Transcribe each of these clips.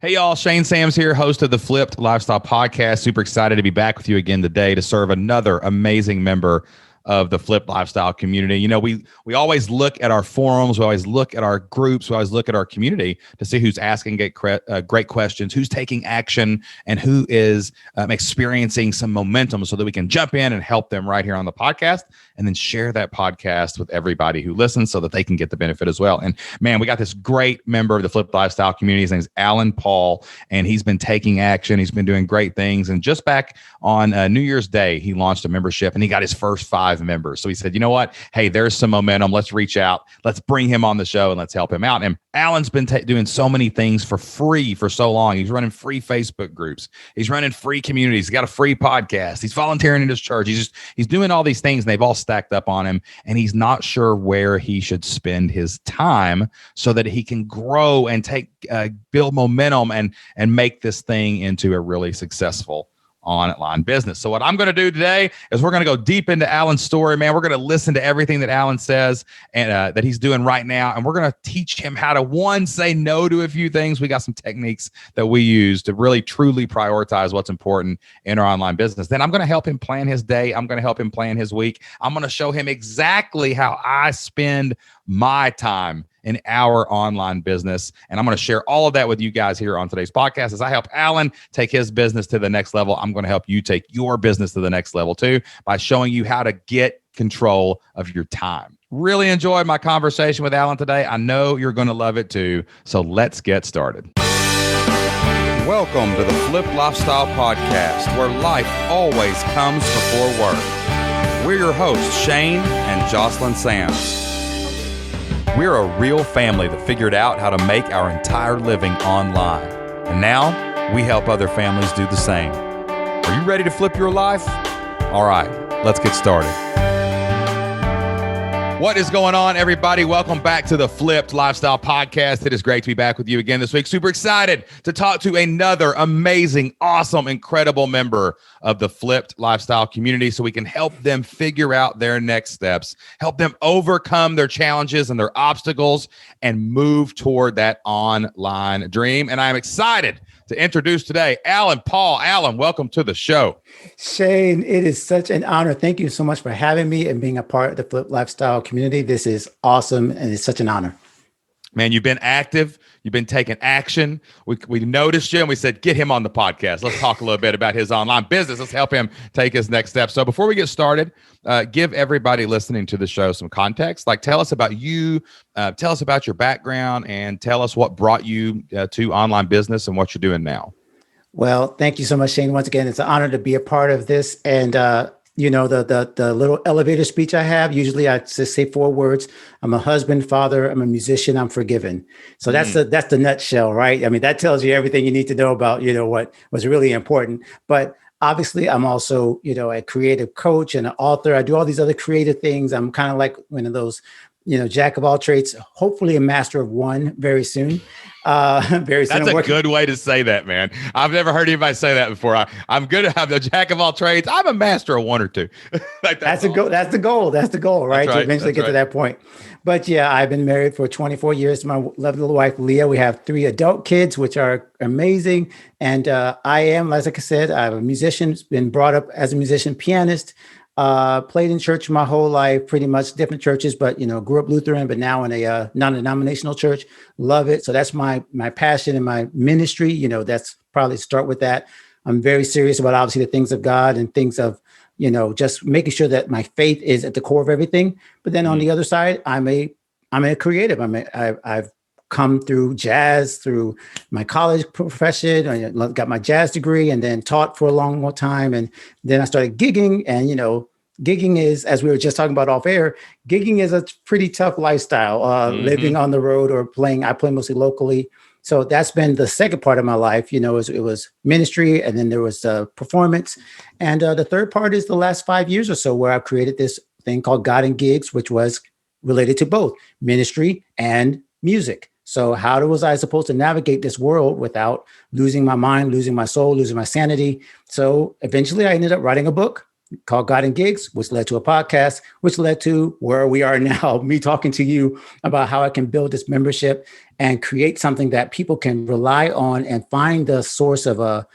Hey y'all, Shane Sams here, host of the Flipped Lifestyle Podcast. Super excited to be back with you again today to serve another amazing member of the Flipped Lifestyle community. You know, we always look at our forums, we always look at our groups, we always look at our community to see who's asking great questions, who's taking action, and who is experiencing some momentum so that we can jump in and help them right here on the podcast and then share that podcast with everybody who listens so that they can get the benefit as well. And man, we got this great member of the Flipped Lifestyle community. His name is Alan Paul, and he's been taking action. He's been doing great things. And just back on New Year's Day, he launched a membership and he got his first 5 members. So he said, you know what? Hey, there's some momentum. Let's reach out. Let's bring him on the show and let's help him out. And Alan's been doing so many things for free for so long. He's running free Facebook groups. He's running free communities. He's got a free podcast. He's volunteering in his church. He's doing all these things and they've all stacked up on him. And he's not sure where he should spend his time so that he can grow and build momentum and make this thing into a really successful online business. So what I'm going to do today is we're going to go deep into Alan's story, man. We're going to listen to everything that Alan says and that he's doing right now. And we're going to teach him how to, say no to a few things. We got some techniques that we use to really, truly prioritize what's important in our online business. Then I'm going to help him plan his day. I'm going to help him plan his week. I'm going to show him exactly how I spend my time in our online business. And I'm going to share all of that with you guys here on today's podcast. As I help Alan take his business to the next level, I'm going to help you take your business to the next level too by showing you how to get control of your time. Really enjoyed my conversation with Alan today. I know you're going to love it too. So let's get started. Welcome to the Flipped Lifestyle Podcast, where life always comes before work. We're your hosts, Shane and Jocelyn Sams. We're a real family that figured out how to make our entire living online. And now we help other families do the same. Are you ready to flip your life? All right, let's get started. What is going on, everybody? Welcome back to the Flipped Lifestyle Podcast. It is great to be back with you again this week. Super excited to talk to another amazing, awesome, incredible member of the Flipped Lifestyle community so we can help them figure out their next steps, help them overcome their challenges and their obstacles, and move toward that online dream. And I am excited to introduce today Alan Paul. Alan, welcome to the show. Shane, it is such an honor. Thank you so much for having me and being a part of the Flip Lifestyle community. This is awesome, and it's such an honor. Man, you've been active. You've been taking action. We noticed you and we said, get him on the podcast. Let's talk a little bit about his online business. Let's help him take his next step. So before we get started, give everybody listening to the show some context. Like, tell us about you, tell us about your background, and tell us what brought you to online business and what you're doing now. Well, thank you so much, Shane. Once again, it's an honor to be a part of this. And, the little elevator speech I have, usually I just say 4 words. I'm a husband, father, I'm a musician, I'm forgiven. So that's the nutshell, right? I mean, that tells you everything you need to know about, what was really important. But obviously, I'm also, a creative coach and an author. I do all these other creative things. I'm kind of like one of those, jack of all trades, hopefully a master of one very soon. That's a good way to say that, man. I've never heard anybody say that before. I'm good at having a jack of all trades. I'm a master of one or two. That's the goal. That's the goal, right? To eventually get to that point. But yeah, I've been married for 24 years to my lovely little wife, Leah. We have 3 adult kids, which are amazing. And I am, as I said, I'm a musician, been brought up as a musician, pianist. Played in church my whole life, pretty much different churches, but, grew up Lutheran, but now in a non-denominational church. Love it. So that's my passion and my ministry. That's probably start with that. I'm very serious about obviously the things of God and things of, just making sure that my faith is at the core of everything. But then on the other side, I'm a creative. I've come through jazz, through my college profession. I got my jazz degree and then taught for a long time. And then I started gigging. And, gigging is, as we were just talking about off air, gigging is a pretty tough lifestyle, living on the road or playing. I play mostly locally. So that's been the second part of my life. It was ministry, and then there was performance. And the third part is the last 5 years or so where I've created this thing called God and Gigs, which was related to both ministry and music. So how was I supposed to navigate this world without losing my mind, losing my soul, losing my sanity? So eventually I ended up writing a book. called God and Gigs, which led to a podcast, which led to where we are now, me talking to you about how I can build this membership and create something that people can rely on and find the source of a,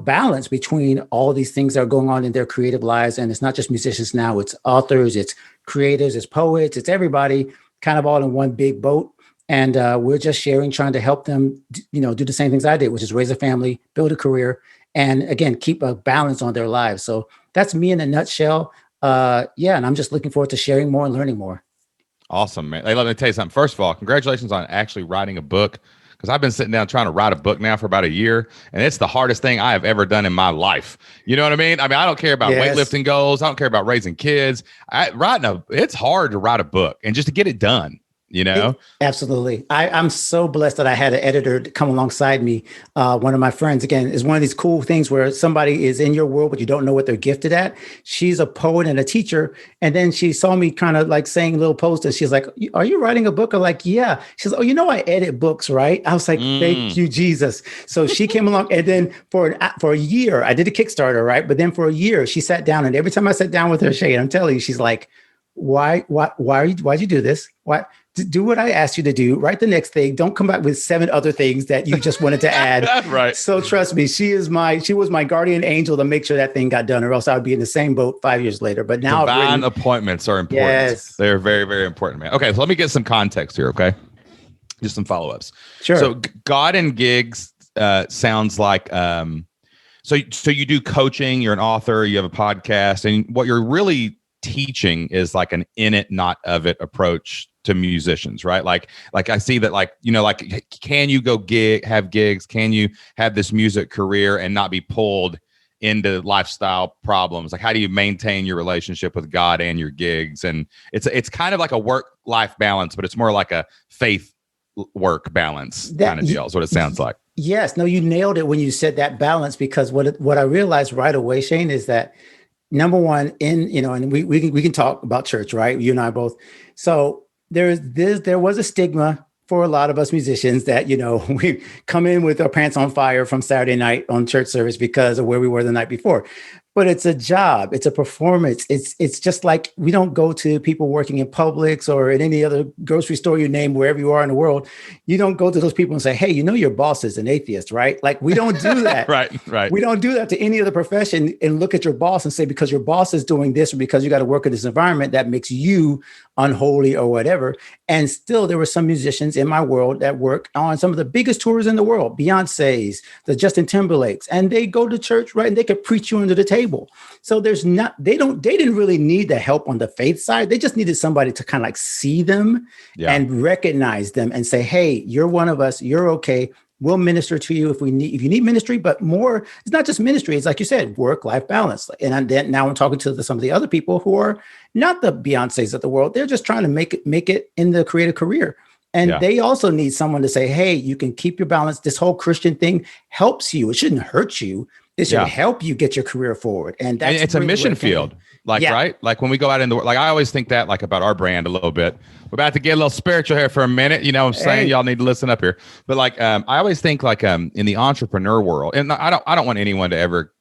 balance between all these things that are going on in their creative lives. And it's not just musicians now, it's authors, it's creators, it's poets, it's everybody kind of all in one big boat. And we're just sharing, trying to help them, do the same things I did, which is raise a family, build a career, and again, keep a balance on their lives. So that's me in a nutshell. And I'm just looking forward to sharing more and learning more. Awesome, man. Hey, let me tell you something. First of all, congratulations on actually writing a book, because I've been sitting down trying to write a book now for about a year, and it's the hardest thing I have ever done in my life. You know what I mean? I don't care about weightlifting goals. I don't care about raising kids. It's hard to write a book and just to get it done. Absolutely. I'm so blessed that I had an editor to come alongside me. One of my friends, again, is one of these cool things where somebody is in your world, but you don't know what they're gifted at. She's a poet and a teacher. And then she saw me kind of like saying little posts, and she's like, "Are you writing a book?" I'm like, "Yeah." She's like, "Oh, I edit books, right?" I was like, "Thank you, Jesus." So she came along, and then for a year, I did a Kickstarter, right? But then for a year, she sat down, and every time I sat down with her, Shay, I'm telling you, she's like, why'd you do this? Why? Do what I asked you to do. Write the next thing. Don't come back with 7 other things that you just wanted to add. Right. So trust me, she was my guardian angel to make sure that thing got done, or else I would be in the same boat 5 years later. But now divine appointments are important. Yes. They're very, very important, man. Okay, so let me get some context here. Okay, just some follow-ups. Sure. So God and Gigs sounds like so you do coaching. You're an author. You have a podcast, and what you're really teaching is like an in it, not of it approach to musicians, right? Like I see that, can you go have gigs? Can you have this music career and not be pulled into lifestyle problems? Like, how do you maintain your relationship with God and your gigs? And it's kind of like a work-life balance, but it's more like a faith work balance kind of deal is what it sounds like. Yes. No, you nailed it when you said that balance, because what I realized right away, Shane, is that number one, and we can talk about church, right? You and I both. So there was a stigma for a lot of us musicians that, we come in with our pants on fire from Saturday night on church service because of where we were the night before. But it's a job. It's a performance. It's just like we don't go to people working in Publix or in any other grocery store you name, wherever you are in the world. You don't go to those people and say, "Hey, your boss is an atheist," right? Like, we don't do that. Right. We don't do that to any other profession and look at your boss and say, because your boss is doing this or because you got to work in this environment, that makes you unholy or whatever. And still, there were some musicians in my world that work on some of the biggest tours in the world, Beyonce's, the Justin Timberlake's, and they go to church, right? And they could preach you under the table. So they didn't really need the help on the faith side. They just needed somebody to kind of like see them and recognize them and say, "Hey, you're one of us. You're okay. We'll minister to you if you need ministry." But more, it's not just ministry. It's like you said, work-life balance. And now I'm talking to some of the other people who are not the Beyoncés of the world. They're just trying to make it in the creative career. And they also need someone to say, "Hey, you can keep your balance. This whole Christian thing helps you. It shouldn't hurt you. It should help you get your career forward." And it's a mission field. Right? Like when we go out in the world, like I always think that about our brand a little bit. We're about to get a little spiritual here for a minute. I'm saying y'all need to listen up here. But I always think in the entrepreneur world, and I don't want anyone to ever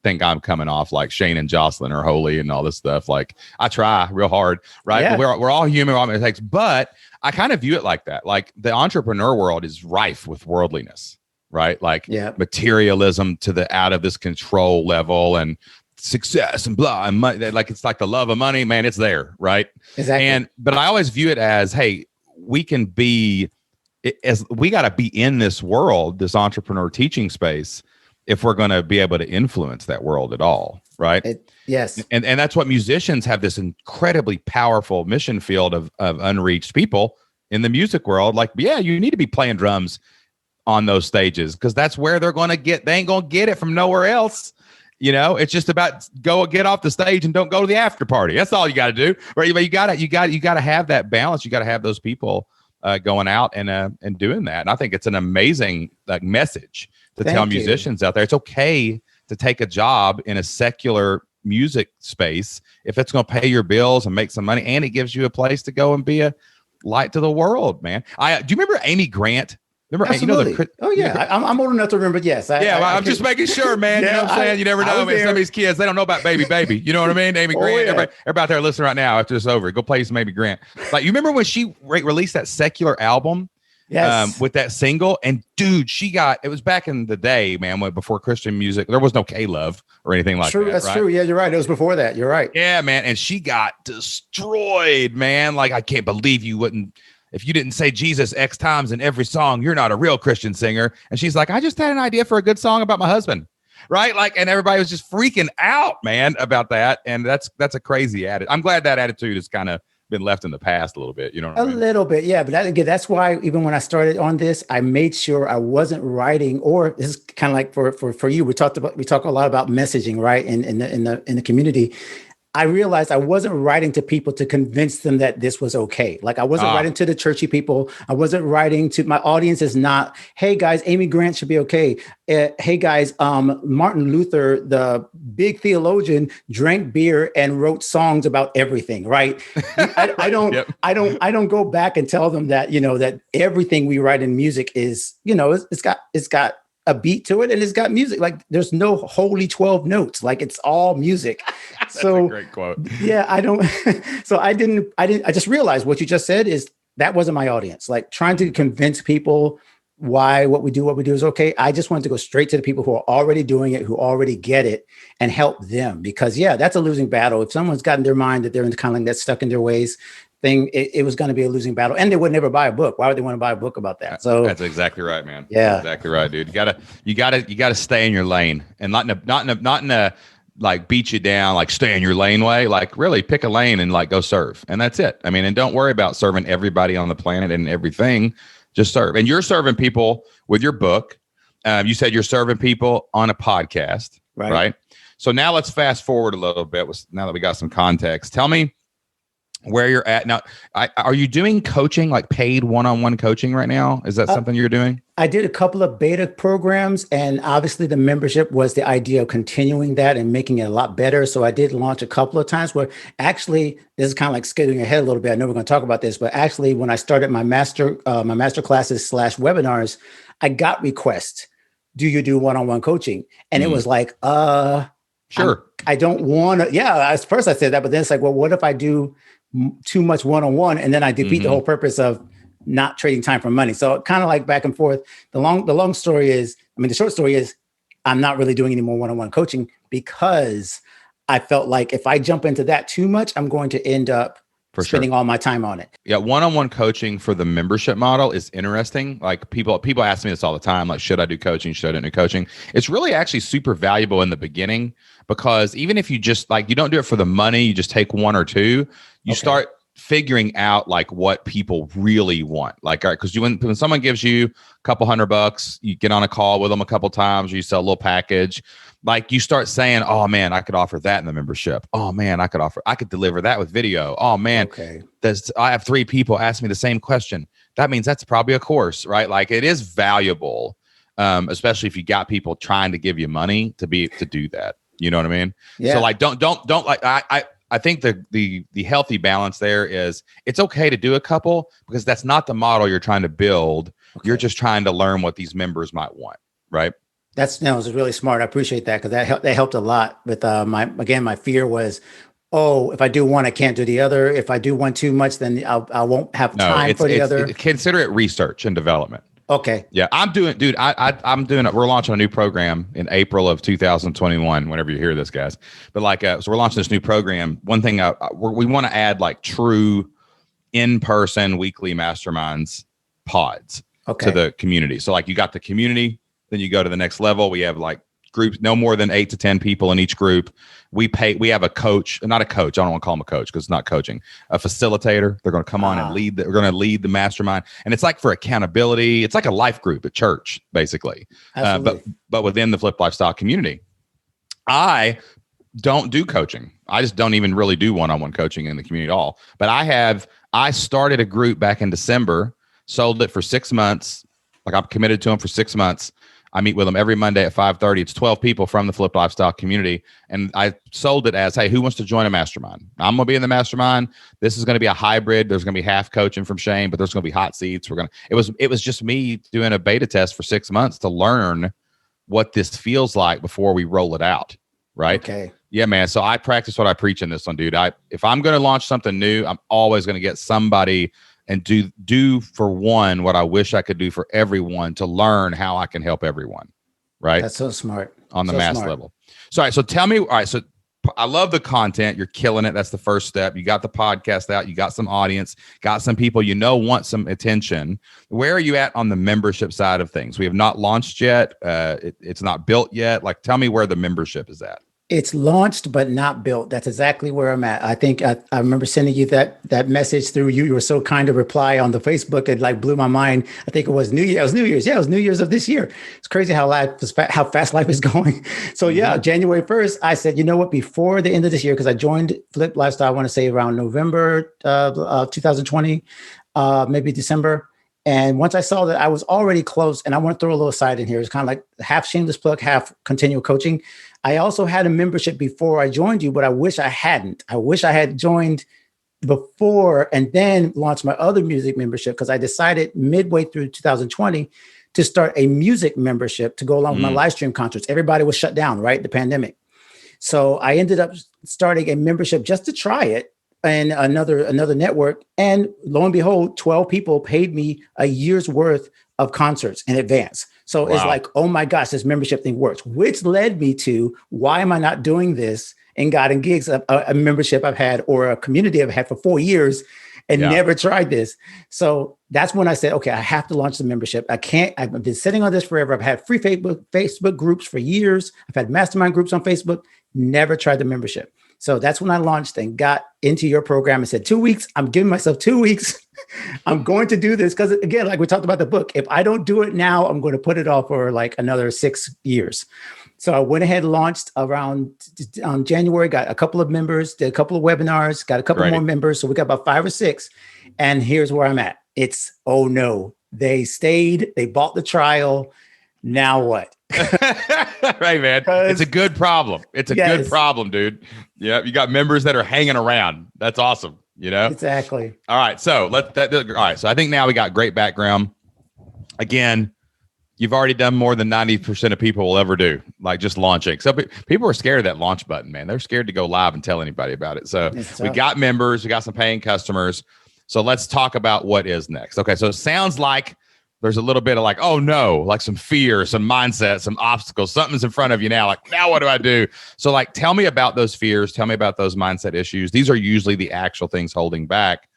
think I'm coming off like Shane and Jocelyn are holy and all this stuff. Like, I try real hard, right? Yeah. We're all human, all mistakes, but I kind of view it like that. Like, the entrepreneur world is rife with worldliness, right? Like materialism to the out of this control level and success and blah and money. Like, it's like the love of money, man. It's there, right? Exactly. But I always view it as, hey, we got to be in this world, this entrepreneur teaching space, if we're going to be able to influence that world at all, right? Yes. And that's what musicians have, this incredibly powerful mission field of unreached people in the music world. Like, you need to be playing drums on those stages because that's where they're going to get. They ain't going to get it from nowhere else. It's just about get off the stage and don't go to the after party. That's all you got to do, right? But you got to have that balance. You got to have those people going out and doing that. And I think it's an amazing message to tell musicians out there. It's okay to take a job in a secular music space if it's going to pay your bills and make some money, and it gives you a place to go and be a light to the world, man. Do you remember Amy Grant? Remember, Absolutely. you know, I'm old enough to remember. Yes. I'm just making sure, man. You know what I'm saying? You never know, man. Some of these kids, they don't know about Baby. You know what I mean? Amy Grant. Everybody out there listening right now after this is over. Go play some Amy Grant. Like, you remember when she released that Secular album? Yes. With that single, and dude, it was back in the day, man, before Christian music. There was no K-Love or anything like that. That's true. Yeah, you're right. It was before that. You're right. Yeah, man. And she got destroyed, man. Like, I can't believe if you didn't say Jesus X times in every song, you're not a real Christian singer. And she's like, I just had an idea for a good song about my husband. Right. Like, and everybody was just freaking out, man, about that. And that's a crazy attitude. I'm glad that attitude is kind of been left in the past a little bit, you know what I mean? Little bit, yeah. But that's why even when I started on this, I made sure I wasn't writing, or this is kind of like for you. We talk a lot about messaging, right? In the community. I realized I wasn't writing to people to convince them that this was okay. Like, I wasn't writing to the churchy people. I wasn't writing to my audience. Is not, hey guys, Amy Grant should be okay. Hey guys, Martin Luther, the big theologian, drank beer and wrote songs about everything. Right? I don't. Yep. I don't go back and tell them that, that everything we write in music is, it's got a beat to it, and it's got music. Like, there's no holy 12 notes. Like, it's all music. That's a great quote. Yeah, I don't. So I just realized what you just said is that wasn't my audience. Like, trying to convince people why what we do is okay. I just wanted to go straight to the people who are already doing it, who already get it, and help them. Because that's a losing battle. If someone's got in their mind that they're in kind of like that stuck in their ways thing, it was going to be a losing battle, and they would never buy a book. Why would they want to buy a book about that? So that's exactly right, man. Yeah, that's exactly right, dude. You gotta stay in your lane, and not in a like beat you down, like stay in your lane way. Like, really pick a lane and like go serve, and that's it. I mean, and don't worry about serving everybody on the planet and everything. Just serve, and you're serving people with your book. You said you're serving people on a podcast, right? So now let's fast forward a little bit. Now that we got some context, tell me where you're at now. Are you doing coaching, like paid one-on-one coaching right now? Is that something you're doing? I did a couple of beta programs, and obviously the membership was the idea of continuing that and making it a lot better. So I did launch a couple of times where actually, this is kind of like skipping ahead a little bit. I know we're going to talk about this, but actually when I started my master classes / webinars, I got requests. Do you do one-on-one coaching? And it was like, sure. I don't want to. Yeah. At first I said that, but then it's like, well, what if I do too much one-on-one, and then I defeat the whole purpose of not trading time for money? So kind of like back and forth. The short story is I'm not really doing any more one-on-one coaching because I felt like if I jump into that too much, I'm going to end up spending all my time on it. Yeah, one-on-one coaching for the membership model is interesting. Like, people ask me this all the time, like, should I do coaching? Should I do coaching? It's really actually super valuable in the beginning, because even if you just you don't do it for the money, you just take one or two, you start figuring out like what people really want. Like, all right, because when someone gives you a couple $100, you get on a call with them a couple times, or you sell a little package, like you start saying, oh man, I could offer that in the membership. Oh man, I could deliver that with video. Oh man, I have 3 people ask me the same question. That means that's probably a course, right? Like, it is valuable, especially if you got people trying to give you money to do that. You know what I mean? Yeah. So like, don't like, I think the healthy balance there is it's okay to do a couple, because that's not the model you're trying to build. Okay. You're just trying to learn what these members might want, right? That was really smart. I appreciate that, because that helped a lot with my fear was, if I do one, I can't do the other. If I do one too much, then I won't have time for the other. Consider it research and development. Okay. Yeah, I'm doing it. We're launching a new program in April of 2021, whenever you hear this, guys. But so we're launching this new program. One thing we want to add, like, true in-person weekly masterminds pods to the community. So like, you got the community, then you go to the next level. We have like groups, no more than 8 to 10 people in each group. We have a coach, not a coach. I don't want to call him a coach because it's not coaching. A facilitator. They're going to come on and lead. We're going to lead the mastermind, and it's like for accountability. It's like a life group at church, basically. But within the Flipped Lifestyle community, I don't do coaching. I just don't even really do one-on-one coaching in the community at all. But I started a group back in December, sold it for 6 months. Like, I'm committed to them for 6 months. I meet with them every Monday at 5:30. It's 12 people from the Flipped Lifestyle community. And I sold it as, hey, who wants to join a mastermind? I'm going to be in the mastermind. This is going to be a hybrid. There's going to be half coaching from Shane, but there's going to be hot seats. It was just me doing a beta test for 6 months to learn what this feels like before we roll it out. Right. Okay. Yeah, man. So I practice what I preach in this one, dude. If I'm going to launch something new, I'm always going to get somebody and do for one what I wish I could do for everyone to learn how I can help everyone. Right. That's so smart. On the mass level. So, all right. So tell me, all right. So I love the content. You're killing it. That's the first step. You got the podcast out. You got some audience, got some people, want some attention. Where are you at on the membership side of things? We have not launched yet. It's not built yet. Like, tell me where the membership is at. It's launched, but not built. That's exactly where I'm at. I think I remember sending you that message through you. You were so kind to reply on the Facebook. It like blew my mind. I think it was New Year. It was New Year's. Yeah, it was New Year's of this year. It's crazy how fast life is going. So yeah, January 1st, I said, you know what? Before the end of this year, because I joined Flip Lifestyle, I want to say around November 2020, maybe December. And once I saw that I was already close, and I want to throw a little side in here. It's kind of like half shameless plug, half continual coaching. I also had a membership before I joined you, but I wish I hadn't. I wish I had joined before and then launched my other music membership, because I decided midway through 2020 to start a music membership to go along with my live stream concerts. Everybody was shut down, right? The pandemic. So I ended up starting a membership just to try it, and another network. And lo and behold, 12 people paid me a year's worth of concerts in advance. So It's like, oh my gosh, this membership thing works, which led me to, why am I not doing this in God and Gigs, a membership I've had, or a community I've had for 4 years and never tried this. So that's when I said, okay, I have to launch the membership. I've been sitting on this forever. I've had free Facebook groups for years. I've had mastermind groups on Facebook, never tried the membership. So that's when I launched and got into your program and said, 2 weeks, I'm giving myself 2 weeks. I'm going to do this. Because again, like we talked about the book, if I don't do it now, I'm going to put it off for like another 6 years. So I went ahead and launched around January, got a couple of members, did a couple of webinars, got a couple more members. So we got about 5 or 6. And here's where I'm at. It's, oh no, they stayed, they bought the trial. Now what? Right, man. It's a good problem. It's a good problem, dude. Yeah. You got members that are hanging around. That's awesome. Exactly. All right. So all right. So I think now we got great background. Again, you've already done more than 90% of people will ever do, like just launching. So people are scared of that launch button, man. They're scared to go live and tell anybody about it. So we got members, we got some paying customers. So let's talk about what is next. Okay. So it sounds like there's a little bit of like, oh no, like some fear, some mindset, some obstacles, something's in front of you now. Like, now what do I do? So like, tell me about those fears. Tell me about those mindset issues. These are usually the actual things holding back.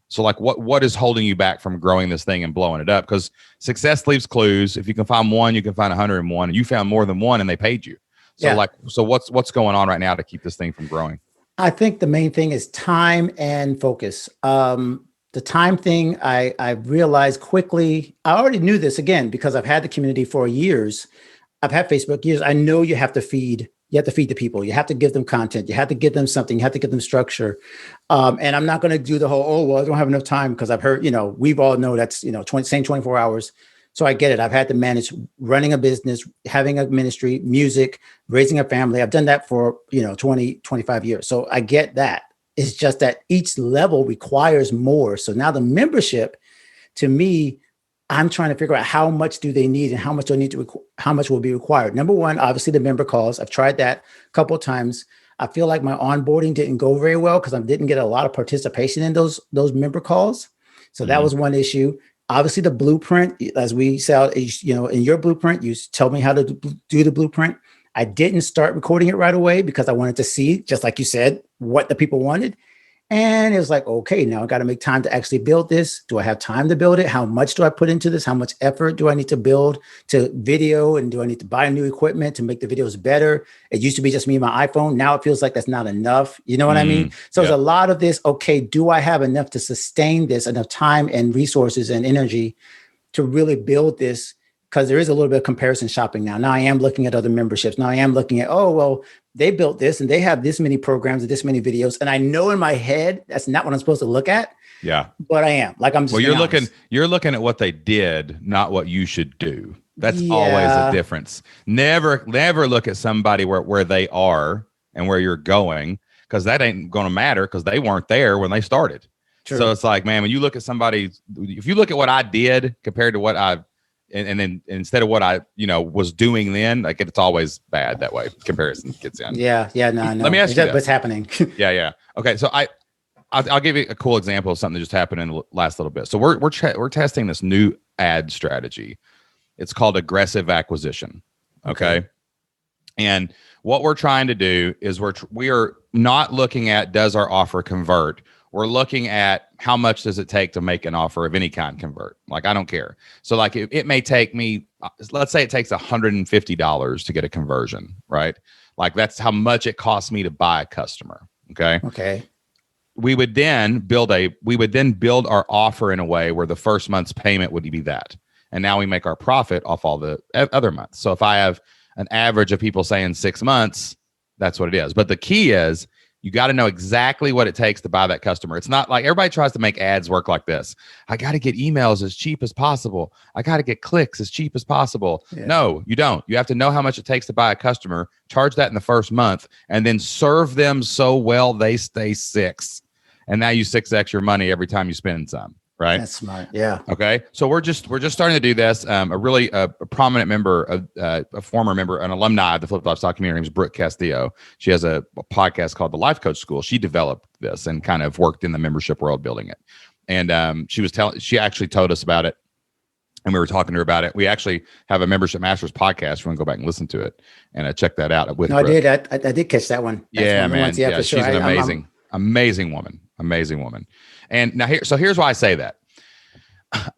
So like, what is holding you back from growing this thing and blowing it up? Because success leaves clues. If you can find one, you can find 101, and you found more than one and they paid you. So so what's going on right now to keep this thing from growing? I think the main thing is time and focus. The time thing, I realized quickly. I already knew this, again, because I've had the community for years. I've had Facebook years. I know you have to feed the people. You have to give them content. You have to give them something. You have to give them structure. And I'm not going to do the whole, I don't have enough time, because I've heard, we've all know that's, same 24 hours. So I get it. I've had to manage running a business, having a ministry, music, raising a family. I've done that for, 20, 25 years. So I get that. It's just that each level requires more. So now the membership, to me, I'm trying to figure out how much do they need and how much how much will be required. Number one, obviously the member calls. I've tried that a couple of times. I feel like my onboarding didn't go very well because I didn't get a lot of participation in those member calls. So that was one issue. Obviously the blueprint, as we sell, in your blueprint, you tell me how to do the blueprint. I didn't start recording it right away because I wanted to see, just like you said, what the people wanted. And it was like, okay, now I got to make time to actually build this. Do I have time to build it? How much do I put into this? How much effort do I need to build to video? And do I need to buy new equipment to make the videos better? It used to be just me and my iPhone. Now it feels like that's not enough. You know what I mean? So there's a lot of this. Okay, do I have enough to sustain this, enough time and resources and energy to really build this? Because there is a little bit of comparison shopping now. Now I am looking at other memberships. Now I am looking at, oh, well, they built this and they have this many programs and this many videos. And I know in my head, that's not what I'm supposed to look at. Yeah. But I am. Like I'm just you're looking at what they did, not what you should do. That's always a difference. Never look at somebody where they are and where you're going, because that ain't going to matter, because they weren't there when they started. True. So it's like, man, when you look at somebody, if you look at what I did compared to what and then instead of what I, was doing then, like it's always bad that way. Comparison gets in. Yeah. No. Let me ask you what's happening. Yeah. Okay. So I'll give you a cool example of something that just happened in the last little bit. So we're testing this new ad strategy. It's called aggressive acquisition. Okay. And what we're trying to do is we are not looking at, does our offer convert? We're looking at how much does it take to make an offer of any kind convert? Like, I don't care. So like it may take me, let's say it takes $150 to get a conversion, right? Like that's how much it costs me to buy a customer. Okay. We would then build our offer in a way where the first month's payment would be that. And now we make our profit off all the other months. So if I have an average of people saying 6 months, that's what it is. But the key is you got to know exactly what it takes to buy that customer. It's not like everybody tries to make ads work like this. I got to get emails as cheap as possible. I got to get clicks as cheap as possible. Yeah. No, you don't. You have to know how much it takes to buy a customer, charge that in the first month, and then serve them so well they stay 6. And now you 6x your money every time you spend some. Right. That's smart. Yeah. Okay. So we're just starting to do this. A prominent member, a former member, an alumni of the Flip Lifestyle community, her name is Brooke Castillo. She has a podcast called the Life Coach School. She developed this and kind of worked in the membership world building it. And she actually told us about it, and we were talking to her about it. We actually have a Membership Masters podcast. You want to go back and listen to it and check that out. No, Brooke. I did catch that one. That's yeah, man. Ones, yeah, for sure. She's an amazing woman. And now here's why I say that.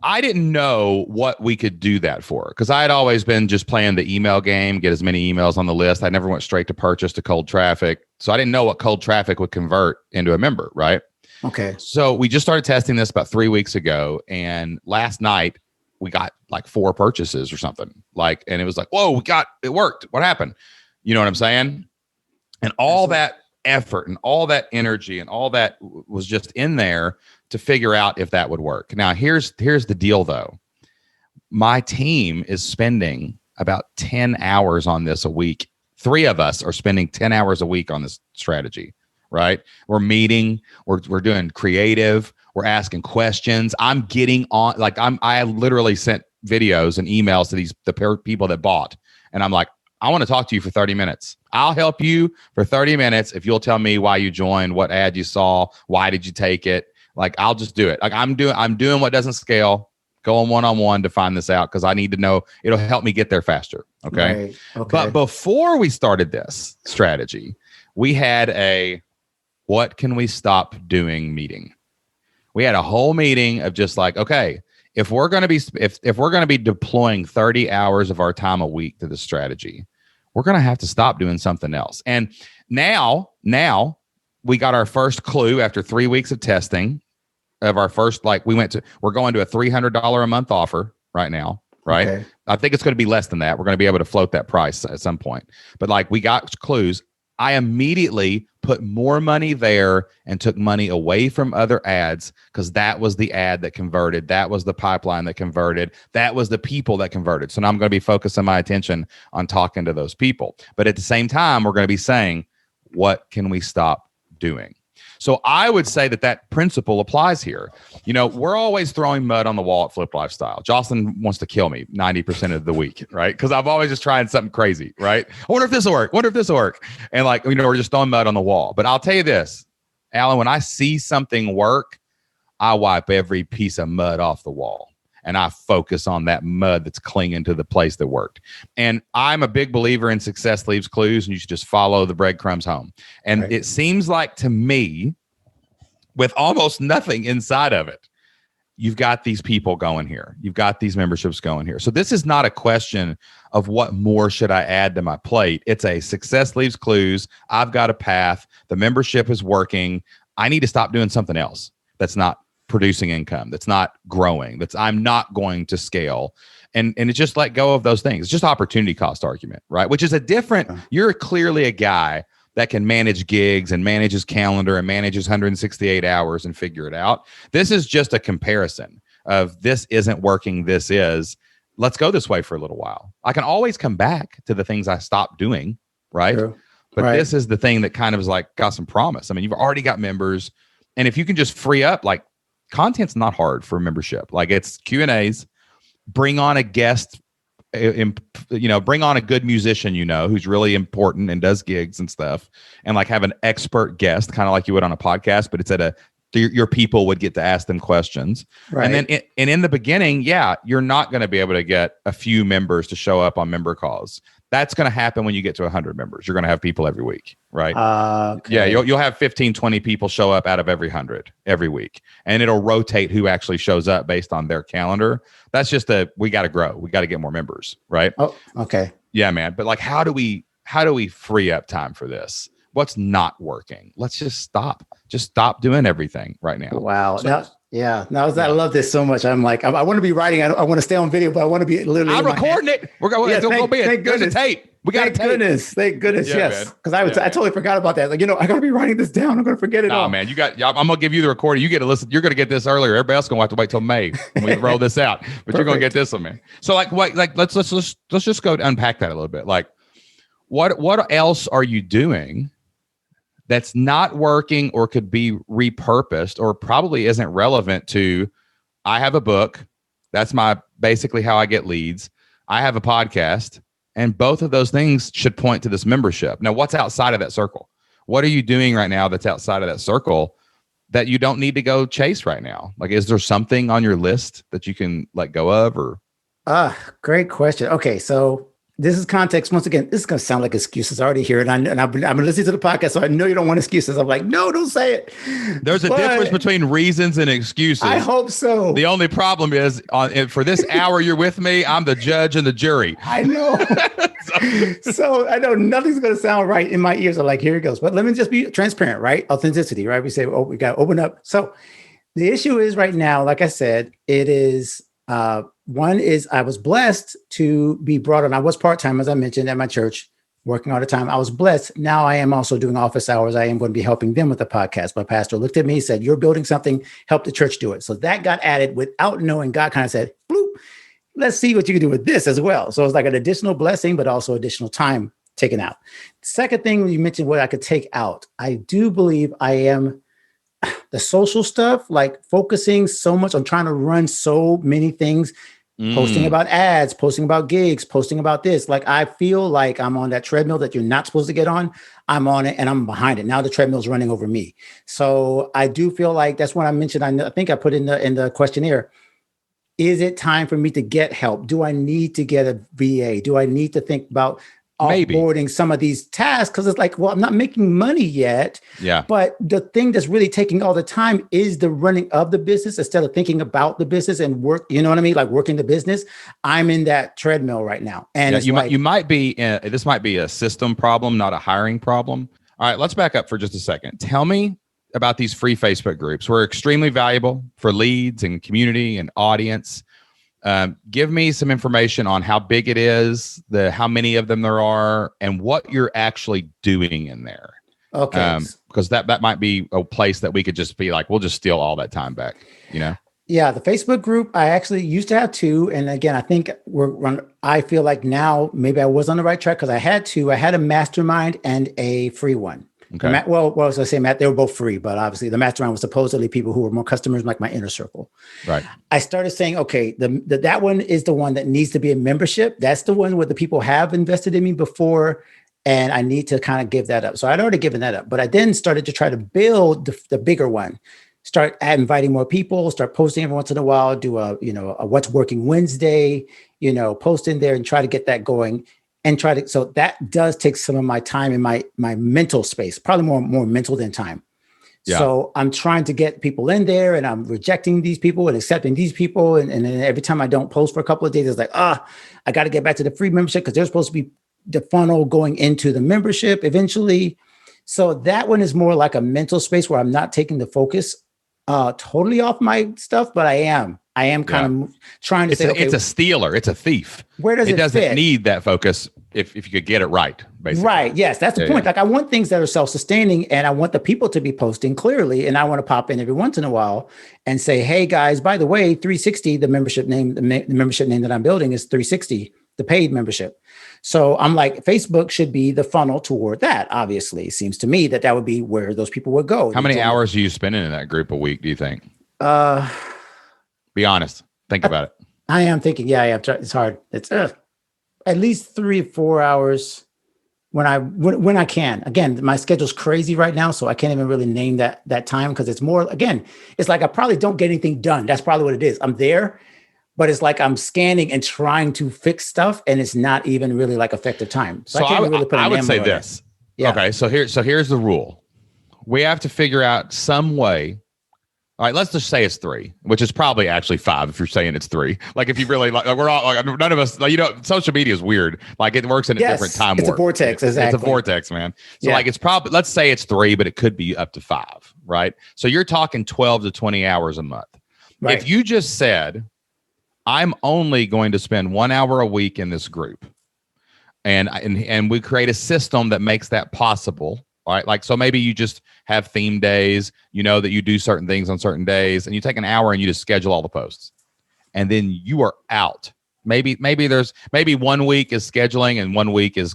I didn't know what we could do that for, because I had always been just playing the email game, get as many emails on the list. I never went straight to purchase to cold traffic. So I didn't know what cold traffic would convert into a member, right? Okay. So we just started testing this about 3 weeks ago. And last night we got like 4 purchases or something, and it was like, whoa, it worked. What happened? You know what I'm saying? And all that effort and all that energy and all that was just in there to figure out if that would work. Now, here's the deal, though. My team is spending about 10 hours on this a week. 3 of us are spending 10 hours a week on this strategy, right? We're meeting, we're doing creative, we're asking questions. I'm getting on, I literally sent videos and emails to the people that bought, and I'm like, I want to talk to you for 30 minutes. I'll help you for 30 minutes if you'll tell me why you joined, what ad you saw, why did you take it. I'll just do it. I'm doing what doesn't scale, going one-on-one to find this out, because I need to know. It'll help me get there faster. Okay. Right. Okay. But before we started this strategy, we had a what can we stop doing meeting. We had a whole meeting of just okay, if we're going to be deploying 30 hours of our time a week to the strategy, we're going to have to stop doing something else. And now we got our first clue after 3 weeks of testing of our first, we're going to a $300 a month offer right now. Right. Okay. I think it's going to be less than that. We're going to be able to float that price at some point, but we got clues. I immediately put more money there and took money away from other ads, because that was the ad that converted. That was the pipeline that converted. That was the people that converted. So now I'm going to be focusing my attention on talking to those people. But at the same time, we're going to be saying, what can we stop doing? So I would say that principle applies here. We're always throwing mud on the wall at Flip Lifestyle. Jocelyn wants to kill me 90% of the week, right? Because I'm always just trying something crazy, right? I wonder if this will work. And we're just throwing mud on the wall. But I'll tell you this, Alan, when I see something work, I wipe every piece of mud off the wall. And I focus on that mud that's clinging to the place that worked. And I'm a big believer in success leaves clues, and you should just follow the breadcrumbs home. And right. It seems like to me, with almost nothing inside of it, you've got these people going here. You've got these memberships going here. So this is not a question of what more should I add to my plate. It's a success leaves clues. I've got a path. The membership is working. I need to stop doing something else that's not producing income, that's not growing, I'm not going to scale. And it's just let go of those things. It's just opportunity cost argument, right? Which is you're clearly a guy that can manage gigs and manage his calendar and manage his 168 hours and figure it out. This is just a comparison of this isn't working, this is. let's go this way for a little while. I can always come back to the things I stopped doing, right? True. But right. This is the thing that kind of is like got some promise. I mean, you've already got members, and if you can just free up, like, content's not hard for membership. Like, it's Q&As, bring on a guest, bring on a good musician, who's really important and does gigs and stuff, and like have an expert guest, kind of like you would on a podcast, but it's your people would get to ask them questions. Right. And then in the beginning, you're not going to be able to get a few members to show up on member calls. That's going to happen when you get to 100 members. You're going to have people every week, right? Okay. Yeah, you'll have 15, 20 people show up out of every 100 every week. And it'll rotate who actually shows up based on their calendar. That's just we got to grow. We got to get more members, right? Oh, okay. Yeah, man. But like, how do we free up time for this? What's not working? Let's just stop. Just stop doing everything right now. Wow. I love this so much. I'm like, I want to be writing. I want to stay on video, but I want to be literally. I'm recording it. We're going. Yeah, thank goodness. Tape. We got thank goodness. Thank goodness. Yeah, yes. Because I totally forgot about that. Like, I got to be writing this down. I'm going to forget it all. Oh man, I'm going to give you the recording. You get to listen. You're going to get this earlier. Everybody else going to have to wait till May when we roll this out. But you're going to get this one, man. So like, what? Like, let's just go unpack that a little bit. Like, what else are you doing that's not working or could be repurposed or probably isn't relevant to, I have a book. That's basically how I get leads. I have a podcast, and both of those things should point to this membership. Now, what's outside of that circle? What are you doing right now that's outside of that circle that you don't need to go chase right now? Like, is there something on your list that you can let go of or? Great question. Okay. So this is context. Once again, this is going to sound like excuses. I already hear it. And I've been listening to the podcast, so I know you don't want excuses. I'm like, no, don't say it. There's a difference between reasons and excuses. I hope so. The only problem is for this hour you're with me, I'm the judge and the jury. I know. So I know nothing's going to sound right in my ears. I'm like, here it goes. But let me just be transparent, right? Authenticity, right? We say, we got to open up. So the issue is right now, like I said, it is one is I was blessed to be brought on. I was part-time, as I mentioned, at my church, working all the time. I was blessed. Now I am also doing office hours. I am going to be helping them with the podcast. My pastor looked at me, said, you're building something, help the church do it. So that got added without knowing. God kind of said, bloop, let's see what you can do with this as well. So it's like an additional blessing, but also additional time taken out. Second thing you mentioned, what I could take out. I do believe I am the social stuff, like focusing so much on trying to run so many things, posting about ads, posting about gigs, posting about this. Like, I feel like I'm on that treadmill that you're not supposed to get on. I'm on it and I'm behind it. Now the treadmill's running over me. So I do feel like that's what I mentioned. I think I put in the questionnaire. Is it time for me to get help? Do I need to get a VA? Do I need to think about offboarding some of these tasks? Because it's like, well, I'm not making money yet. Yeah. But the thing that's really taking all the time is the running of the business instead of thinking about the business and work. You know what I mean? Like working the business. I'm in that treadmill right now. And you might be, this might be a system problem, not a hiring problem. All right, let's back up for just a second. Tell me about these free Facebook groups. We're extremely valuable for leads and community and audience. Give me some information on how big it is, how many of them there are, and what you're actually doing in there. Okay. Because that might be a place that we could just be like, we'll just steal all that time back, Yeah, the Facebook group, I actually used to have two. And again, I think I feel like now maybe I was on the right track because I had two. I had a mastermind and a free one. Okay. As I say, Matt, they were both free, but obviously the mastermind was supposedly people who were more customers, like my inner circle. Right. I started saying, okay, that one is the one that needs to be a membership. That's the one where the people have invested in me before, and I need to kind of give that up. So I'd already given that up, but I then started to try to build the bigger one. Start inviting more people, start posting every once in a while, do a What's Working Wednesday, post in there and try to get that going. And so that does take some of my time in my mental space, probably more mental than time. Yeah. So I'm trying to get people in there and I'm rejecting these people and accepting these people. And then every time I don't post for a couple of days, it's like, I got to get back to the free membership because they're supposed to be the funnel going into the membership eventually. So that one is more like a mental space where I'm not taking the focus totally off my stuff, but I am I am kind of trying to say, it's a stealer. It's a thief. Where does it doesn't fit? need that focus if you could get it right, basically. Right. Yes, that's the point. Like I want things that are self-sustaining, and I want the people to be posting clearly, and I want to pop in every once in a while and say, hey guys, by the way, 360, the membership name that I'm building is 360, the paid membership. So I'm like, Facebook should be the funnel toward that. Obviously, it seems to me that would be where those people would go. How many hours are you spending in that group a week, do you think? Be honest. Think about it. I am thinking, it's hard. It's at least 3 or 4 hours when I can. Again, my schedule's crazy right now, so I can't even really name that time because it's more, again, it's like I probably don't get anything done. That's probably what it is. I'm there, but it's like I'm scanning and trying to fix stuff, and it's not even really like effective time. So I can't really put I would say this. Yeah. Okay, so here's the rule. We have to figure out some way. All right, let's just say it's 3, which is probably actually 5 if you're saying it's 3. Like if you really like we're all like none of us, social media is weird. Like it works in a different time warp. It's a vortex, exactly. It's a vortex, man. So like it's probably, let's say it's 3, but it could be up to 5, right? So you're talking 12 to 20 hours a month. Right. If you just said, I'm only going to spend 1 hour a week in this group, and we create a system that makes that possible. All right. Like, so maybe you just have theme days, that you do certain things on certain days, and you take an hour and you just schedule all the posts, and then you are out. Maybe 1 week is scheduling and 1 week is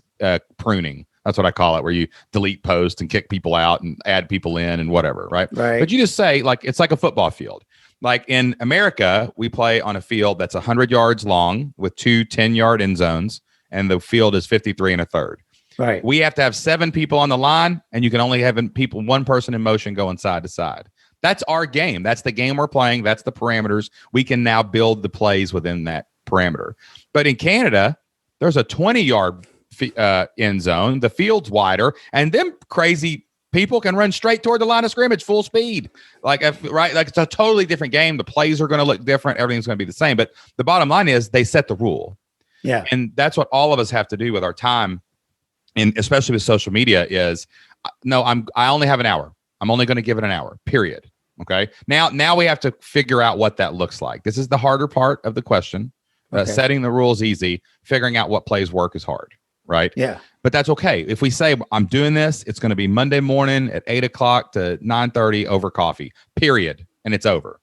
pruning. That's what I call it, where you delete posts and kick people out and add people in and whatever. Right. But you just say, like, it's like a football field. Like in America, we play on a field that's 100 yards long with 2 10-yard end zones, and the field is 53 1/3. Right. We have to have 7 people on the line, and you can only have one person in motion going side to side. That's our game. That's the game we're playing. That's the parameters. We can now build the plays within that parameter. But in Canada, there's a 20-yard end zone. The field's wider, and them crazy people can run straight toward the line of scrimmage full speed. Like it's a totally different game. The plays are going to look different. Everything's going to be the same. But the bottom line is they set the rule. Yeah. And that's what all of us have to do with our time. And especially with social media is, no, I only have an hour. I'm only going to give it an hour, period. Okay. Now we have to figure out what that looks like. This is the harder part of the question. Setting the rules easy, figuring out what plays work is hard. Right. Yeah. But that's okay. If we say I'm doing this, it's going to be Monday morning at 8 o'clock to 9:30 over coffee, period. And it's over.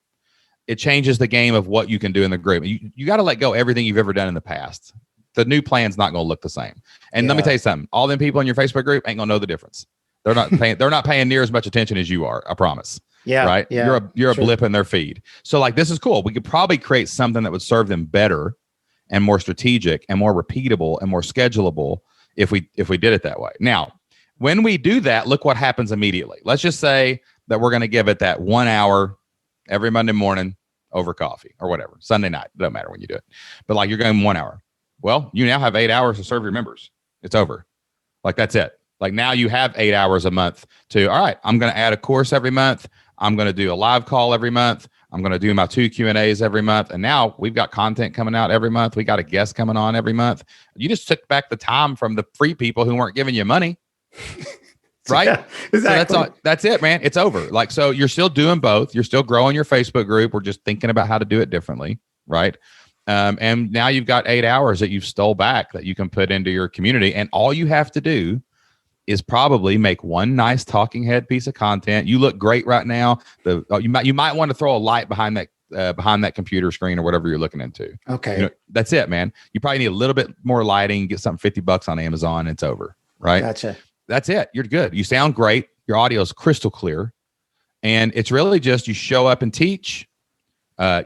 It changes the game of what you can do in the group. You got to let go everything you've ever done in the past. The new plan's not going to look the same. And let me tell you something. All them people in your Facebook group ain't going to know the difference. They're not paying near as much attention as you are. I promise. Yeah. Right. Yeah, you're a blip in their feed. So like, this is cool. We could probably create something that would serve them better and more strategic and more repeatable and more schedulable if we did it that way. Now, when we do that, look what happens immediately. Let's just say that we're going to give it that 1 hour every Monday morning over coffee or whatever. Sunday night. It doesn't matter when you do it. But like, you're going 1 hour. Well, you now have 8 hours to serve your members. It's over. Like, that's it. Like, now you have 8 hours a month to, all right, I'm going to add a course every month. I'm going to do a live call every month. I'm going to do my 2 Q&As every month. And now we've got content coming out every month. We got a guest coming on every month. You just took back the time from the free people who weren't giving you money. Right? Yeah, exactly. So that's it, man. It's over. Like, so you're still doing both. You're still growing your Facebook group. We're just thinking about how to do it differently. Right. And now you've got 8 hours that you've stole back that you can put into your community. And all you have to do is probably make one nice talking head piece of content. You look great right now. You might want to throw a light behind that computer screen or whatever you're looking into. Okay. That's it, man. You probably need a little bit more lighting, get something $50 on Amazon. And it's over. Right. Gotcha. That's it. You're good. You sound great. Your audio is crystal clear. And it's really just, you show up and teach.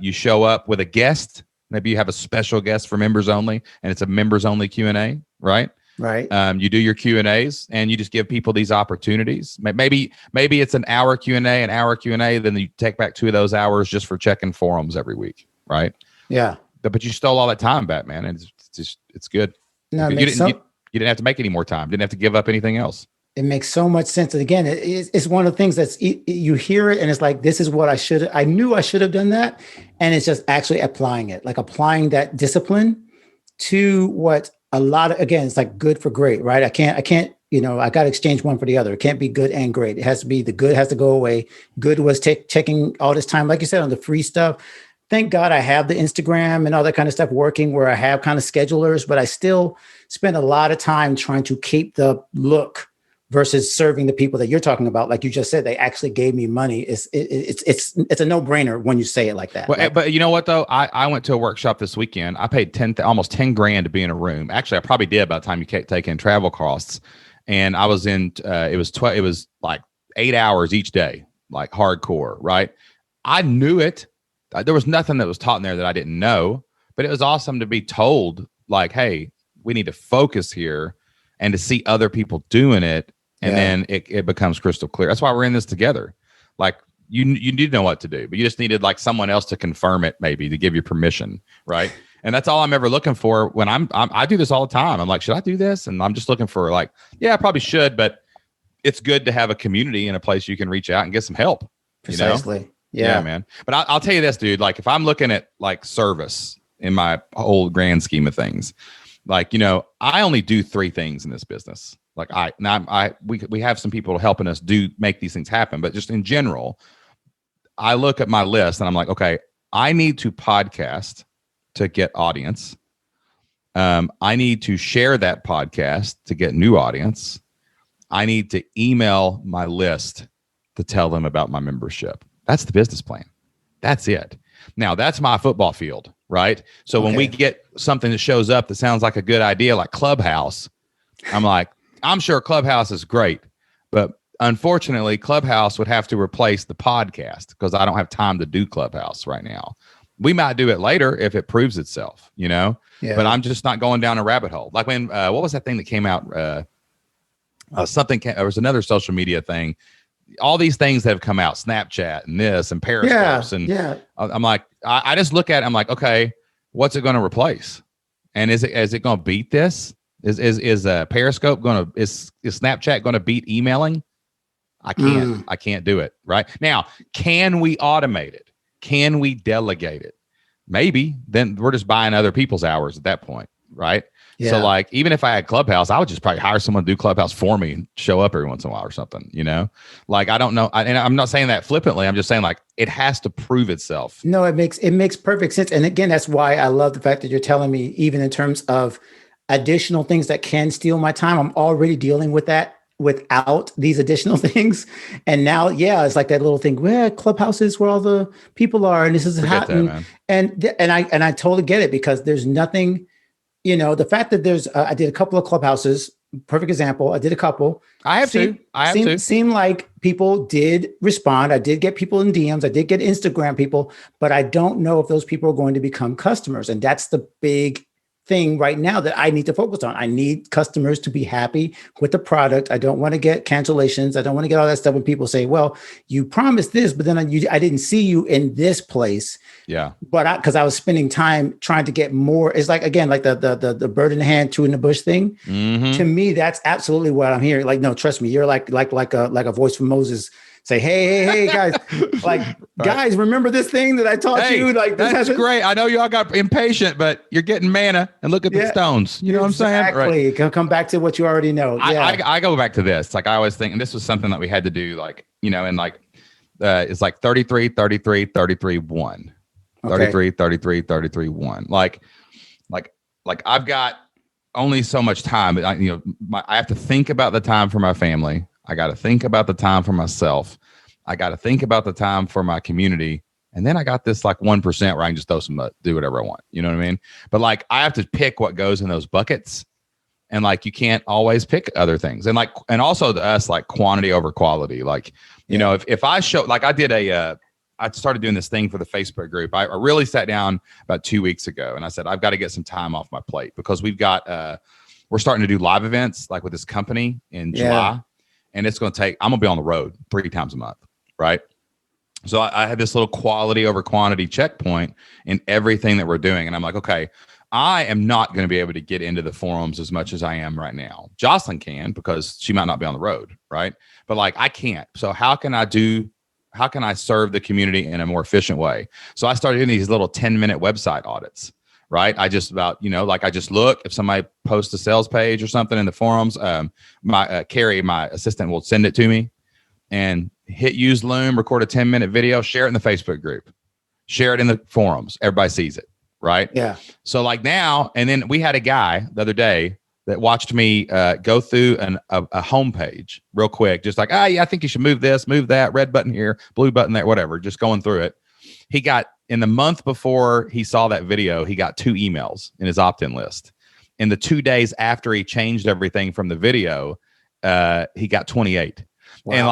You show up with a guest. Maybe you have a special guest for members only, and it's a members only Q&A, right? Right. You do your Q&As, and you just give people these opportunities. Maybe it's an hour Q&A, then you take back 2 of those hours just for checking forums every week, right? Yeah. But you stole all that time back, man, and it's good. No, you didn't have to make any more time. Didn't have to give up anything else. It makes so much sense. And again, it's one of the things that's, you hear it and it's like, this is what I knew I should have done that. And it's just actually applying it, like applying that discipline to what again, it's like good for great, right? I can't, I got to exchange one for the other. It can't be good and great. It has to be, the good has to go away. Good was checking all this time, like you said, on the free stuff. thank God I have the Instagram and all that kind of stuff working where I have kind of schedulers, but I still spend a lot of time trying to keep the look versus serving the people that you're talking about. Like you just said, they actually gave me money. It's a no brainer when you say it like that. Well, like, but you know what though? I went to a workshop this weekend. I paid almost 10 grand to be in a room. Actually, I probably did by the time you take in travel costs. And I was in, it was like 8 hours each day, like hardcore, right? I knew it. There was nothing that was taught in there that I didn't know, but it was awesome to be told like, hey, we need to focus here and to see other people doing it. And then it becomes crystal clear. That's why we're in this together. Like you need to know what to do, but you just needed like someone else to confirm it, maybe to give you permission. Right. And that's all I'm ever looking for when I do this all the time. I'm like, should I do this? And I'm just looking for like, yeah, I probably should, but it's good to have a community and a place you can reach out and get some help. Precisely. You know? Yeah, man. But I'll tell you this, dude, like if I'm looking at like service in my whole grand scheme of things, like, I only do 3 things in this business. Like we have some people helping us make these things happen, but just in general, I look at my list and I'm like, okay, I need to podcast to get audience. I need to share that podcast to get new audience. I need to email my list to tell them about my membership. That's the business plan. That's it. Now that's my football field, right? So when we get something that shows up that sounds like a good idea, like Clubhouse, I'm like, I'm sure Clubhouse is great, but unfortunately, Clubhouse would have to replace the podcast because I don't have time to do Clubhouse right now. We might do it later if it proves itself, but I'm just not going down a rabbit hole. Like when, what was that thing that came out? There was another social media thing. All these things that have come out, Snapchat and this and Periscopes. I'm like, I just look at it. I'm like, okay, what's it going to replace? And is it going to beat this? Is Periscope is Snapchat going to beat emailing? I can't do it right now. Can we automate it? Can we delegate it? Maybe. Then we're just buying other people's hours at that point, right? Yeah. So like, even if I had Clubhouse, I would just probably hire someone to do Clubhouse for me and show up every once in a while or something, like, I don't know. And I'm not saying that flippantly. I'm just saying like, it has to prove itself. No, it makes perfect sense. And again, that's why I love the fact that you're telling me, even in terms of additional things that can steal my time, I'm already dealing with that without these additional things. And now, it's like that little thing where Clubhouse is where all the people are. And this is happening. And I totally get it because there's nothing, the fact that there's, I did a couple of Clubhouses, perfect example. I did a couple. I have to. Seemed like people did respond. I did get people in DMs. I did get Instagram people, but I don't know if those people are going to become customers. And that's the big thing right now that I need to focus on. I need customers to be happy with the product. I don't want to get cancellations. I don't want to get all that stuff when people say, well, you promised this, but then I didn't see you in this place. Yeah. But because I was spending time trying to get more, it's like, again, like the bird in the hand, two in the bush thing. Mm-hmm. To me, that's absolutely what I'm hearing. Like, no, trust me. You're like a voice from Moses. Say, hey, guys, like, guys, remember this thing that I taught you? Like, that's great. I know y'all got impatient, but you're getting manna and look at the stones. You know what I'm saying? Exactly. Right. Come back to what you already know. Yeah. I go back to this. Like, I always think, and this was something that we had to do, like, and like, it's like 33, 33, 33, 1. 33, 33, 33, 1. Like I've got only so much time, but I have to think about the time for my family. I got to think about the time for myself. I got to think about the time for my community. And then I got this like 1% where I can just do whatever I want. You know what I mean? But like, I have to pick what goes in those buckets. And like, you can't always pick other things. And like, and also to us, like quantity over quality. Like, if I show, like I started doing this thing for the Facebook group. I really sat down about 2 weeks ago and I said, I've got to get some time off my plate because we're starting to do live events like with this company in July. And it's going to I'm going to be on the road 3 times a month. Right. So I had this little quality over quantity checkpoint in everything that we're doing. And I'm like, okay, I am not going to be able to get into the forums as much as I am right now. Jocelyn can, because she might not be on the road. Right. But like, I can't. So how can I serve the community in a more efficient way? So I started doing these little 10-minute website audits. Right. I just I just look if somebody posts a sales page or something in the forums, Carrie, my assistant, will send it to me and hit use Loom, record a 10-minute video, share it in the Facebook group, share it in the forums. Everybody sees it, right? Yeah. So like now, and then we had a guy the other day that watched me go through a homepage real quick, just like, yeah, I think you should move this, move that, red button here, blue button there, whatever, just going through it. He got, in the month before he saw that video, he got 2 emails in his opt-in list. In the 2 days after he changed everything from the video, he got 28. Wow. And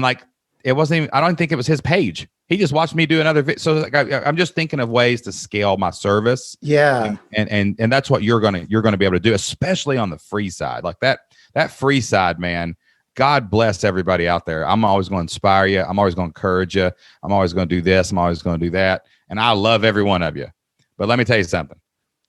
like it wasn't even, I don't think it was his page. He just watched me do another video. So like I'm just thinking of ways to scale my service. Yeah. And that's what you're gonna be able to do, especially on the free side. Like that free side, man. God bless everybody out there. I'm always going to inspire you. I'm always going to encourage you. I'm always going to do this. I'm always going to do that. And I love every one of you. But let me tell you something.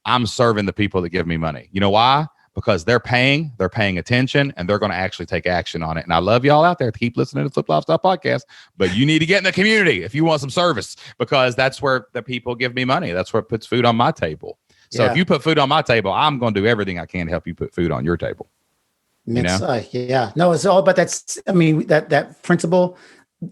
I'm serving the people that give me money. You know why? Because they're paying attention, and they're going to actually take action on it. And I love y'all out there to keep listening to the Flip Lifestyle Podcast, but you need to get in the community if you want some service, because that's where the people give me money. That's what puts food on my table. So if you put food on my table, I'm going to do everything I can to help you put food on your table. You know? Yeah. No, it's all about that. I mean, that principle.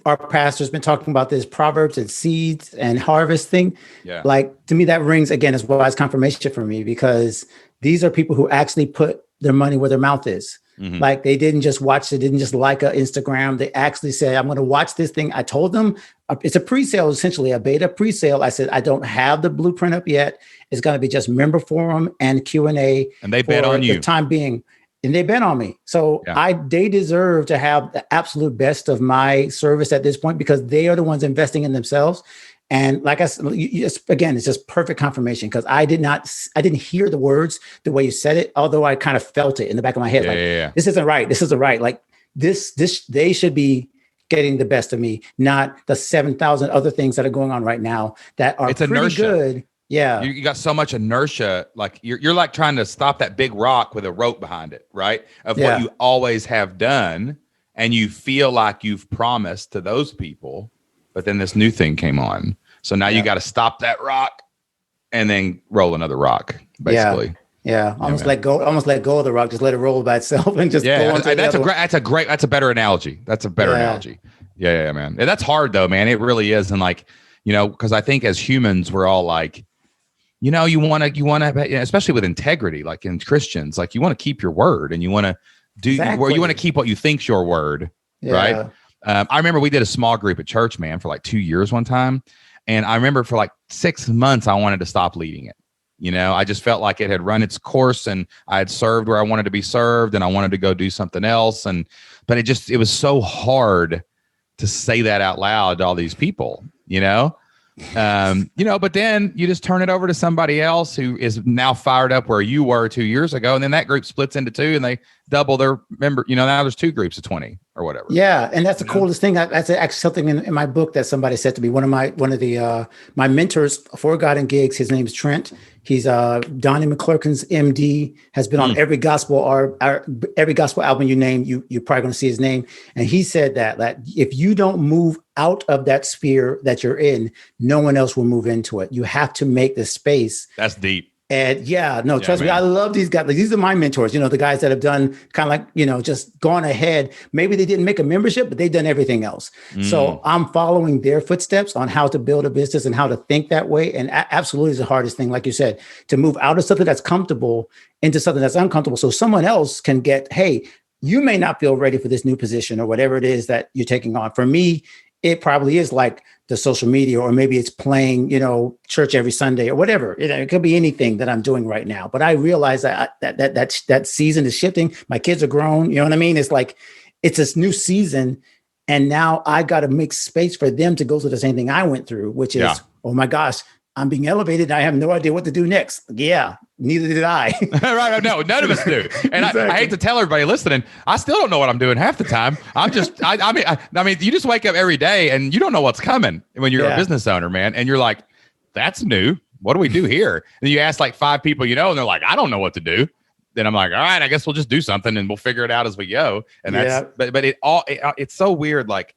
Our pastor's been talking about this Proverbs and seeds and harvesting. Yeah. Like, to me, that rings again as wise confirmation for me, because these are people who actually put their money where their mouth is. Mm-hmm. Like, they didn't just watch, they didn't just like Instagram. They actually said, I'm going to watch this thing. I told them it's a pre-sale, essentially a beta pre-sale. I said, I don't have the blueprint up yet. It's going to be just member forum and Q&A. And they bet on you. For the time being. And they bet on me. So they deserve to have the absolute best of my service at this point, because they are the ones investing in themselves. And like I said, again, it's just perfect confirmation, because I didn't hear the words the way you said it, although I kind of felt it in the back of my head. This isn't right. This isn't right. Like this, they should be getting the best of me, not the 7,000 other things that are going on right now that are pretty inertia. Good. Yeah. You got so much inertia. Like you're like trying to stop that big rock with a rope behind it, right? Of what you always have done. And you feel like you've promised to those people, but then this new thing came on. So now you got to stop that rock and then roll another rock, basically. Yeah. Almost let go of the rock. Just let it roll by itself and just go on to that's a better analogy. That's a better analogy. Yeah, man. And that's hard though, man. It really is. And like, because I think as humans, we're all like, you want to, especially with integrity, like in Christians, like you want to keep your word, and you want to do where you want to keep what you think's your word. Right. I remember we did a small group at church, man, for like 2 years one time. And I remember for like 6 months, I wanted to stop leading it. I just felt like it had run its course, and I had served where I wanted to be served, and I wanted to go do something else. But it was so hard to say that out loud to all these people, but then you just turn it over to somebody else who is now fired up where you were 2 years ago. And then that group splits into 2, and they double their member, now there's 2 groups of 20 or whatever. Yeah. And that's the coolest thing. That's actually something in my book that somebody said to me. One of my mentors for God and Gigs, his name's Trent. He's Donnie McClurkin's MD, has been on every gospel every gospel album you name. You're probably going to see his name. And he said that if you don't move out of that sphere that you're in, no one else will move into it. You have to make the space. That's deep. And trust me, I love these guys. Like, these are my mentors, the guys that have done kind of like, just gone ahead. Maybe they didn't make a membership, but they've done everything else. So I'm following their footsteps on how to build a business and how to think that way. And absolutely is the hardest thing, like you said, to move out of something that's comfortable into something that's uncomfortable. So someone else can get, hey, you may not feel ready for this new position or whatever it is that you're taking on. For me, it probably is like the social media, or maybe it's playing, church every Sunday or whatever. It could be anything that I'm doing right now. But I realize that season is shifting. My kids are grown. You know what I mean? It's like, it's this new season. And now I got to make space for them to go through the same thing I went through, which is, oh my gosh, I'm being elevated. And I have no idea what to do next. Yeah, neither did I. Right. No, none of us do. And exactly. I hate to tell everybody listening, I still don't know what I'm doing half the time. I'm just, I mean, you just wake up every day and you don't know what's coming when you're a business owner, man. And you're like, that's new. What do we do here? And you ask like 5 people, and they're like, I don't know what to do. Then I'm like, all right, I guess we'll just do something and we'll figure it out as we go. And that's, but it's so weird. Like,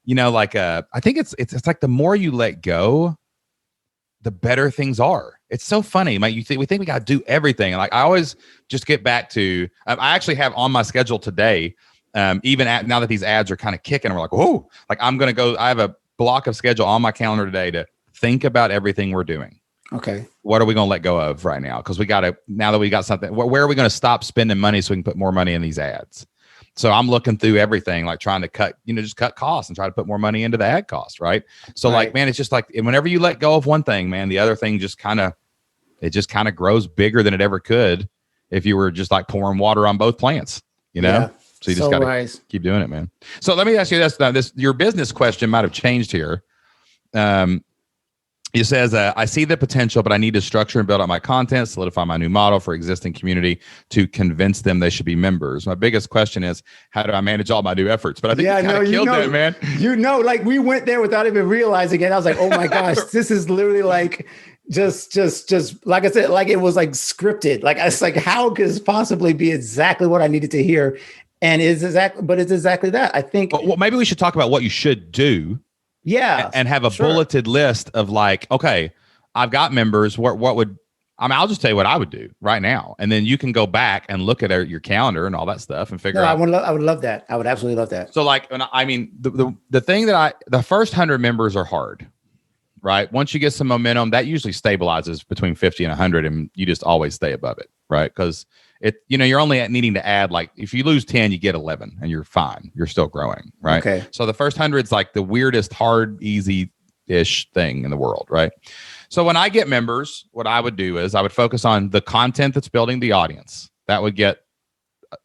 I think it's like the more you let go, the better things are. It's so funny. We think we got to do everything. Like, I always just get back to, I actually have on my schedule today, even now that these ads are kind of kicking, we're like, whoa, like I'm going to go, I have a block of schedule on my calendar today to think about everything we're doing. Okay. What are we going to let go of right now? Because now that we got something, where are we going to stop spending money so we can put more money in these ads? So I'm looking through everything, like trying to cut costs and try to put more money into the ad cost. Right. So like, man, it's just like, whenever you let go of one thing, man, the other thing just kind of grows bigger than it ever could if you were just like pouring water on both plants, Yeah. So you just got to keep doing it, man. So let me ask you this. Now, your business question might have changed here. It says, I see the potential, but I need to structure and build out my content, solidify my new model for existing community to convince them they should be members. My biggest question is, how do I manage all my new efforts? But I think you kind of killed that, man. Like we went there without even realizing it. I was like, oh my gosh, this is literally like just like I said, like it was like scripted. Like it's like, how could this possibly be exactly what I needed to hear? And it's exactly that. I think. Well, maybe we should talk about what you should do. Yeah. And have a bulleted list of like, okay, I've got members. I'll just tell you what I would do right now. And then you can go back and look at your calendar and all that stuff and figure out. I would love that. I would absolutely love that. So like, I mean, the thing the first 100 members are hard, right? Once you get some momentum, that usually stabilizes between 50 and 100 and you just always stay above it, right? Because you're only needing to add, like, if you lose 10, you get 11 and you're fine. You're still growing, right? Okay. So the first 100's like the weirdest, hard, easy-ish thing in the world, right? So when I get members, what I would do is I would focus on the content that's building the audience. That would get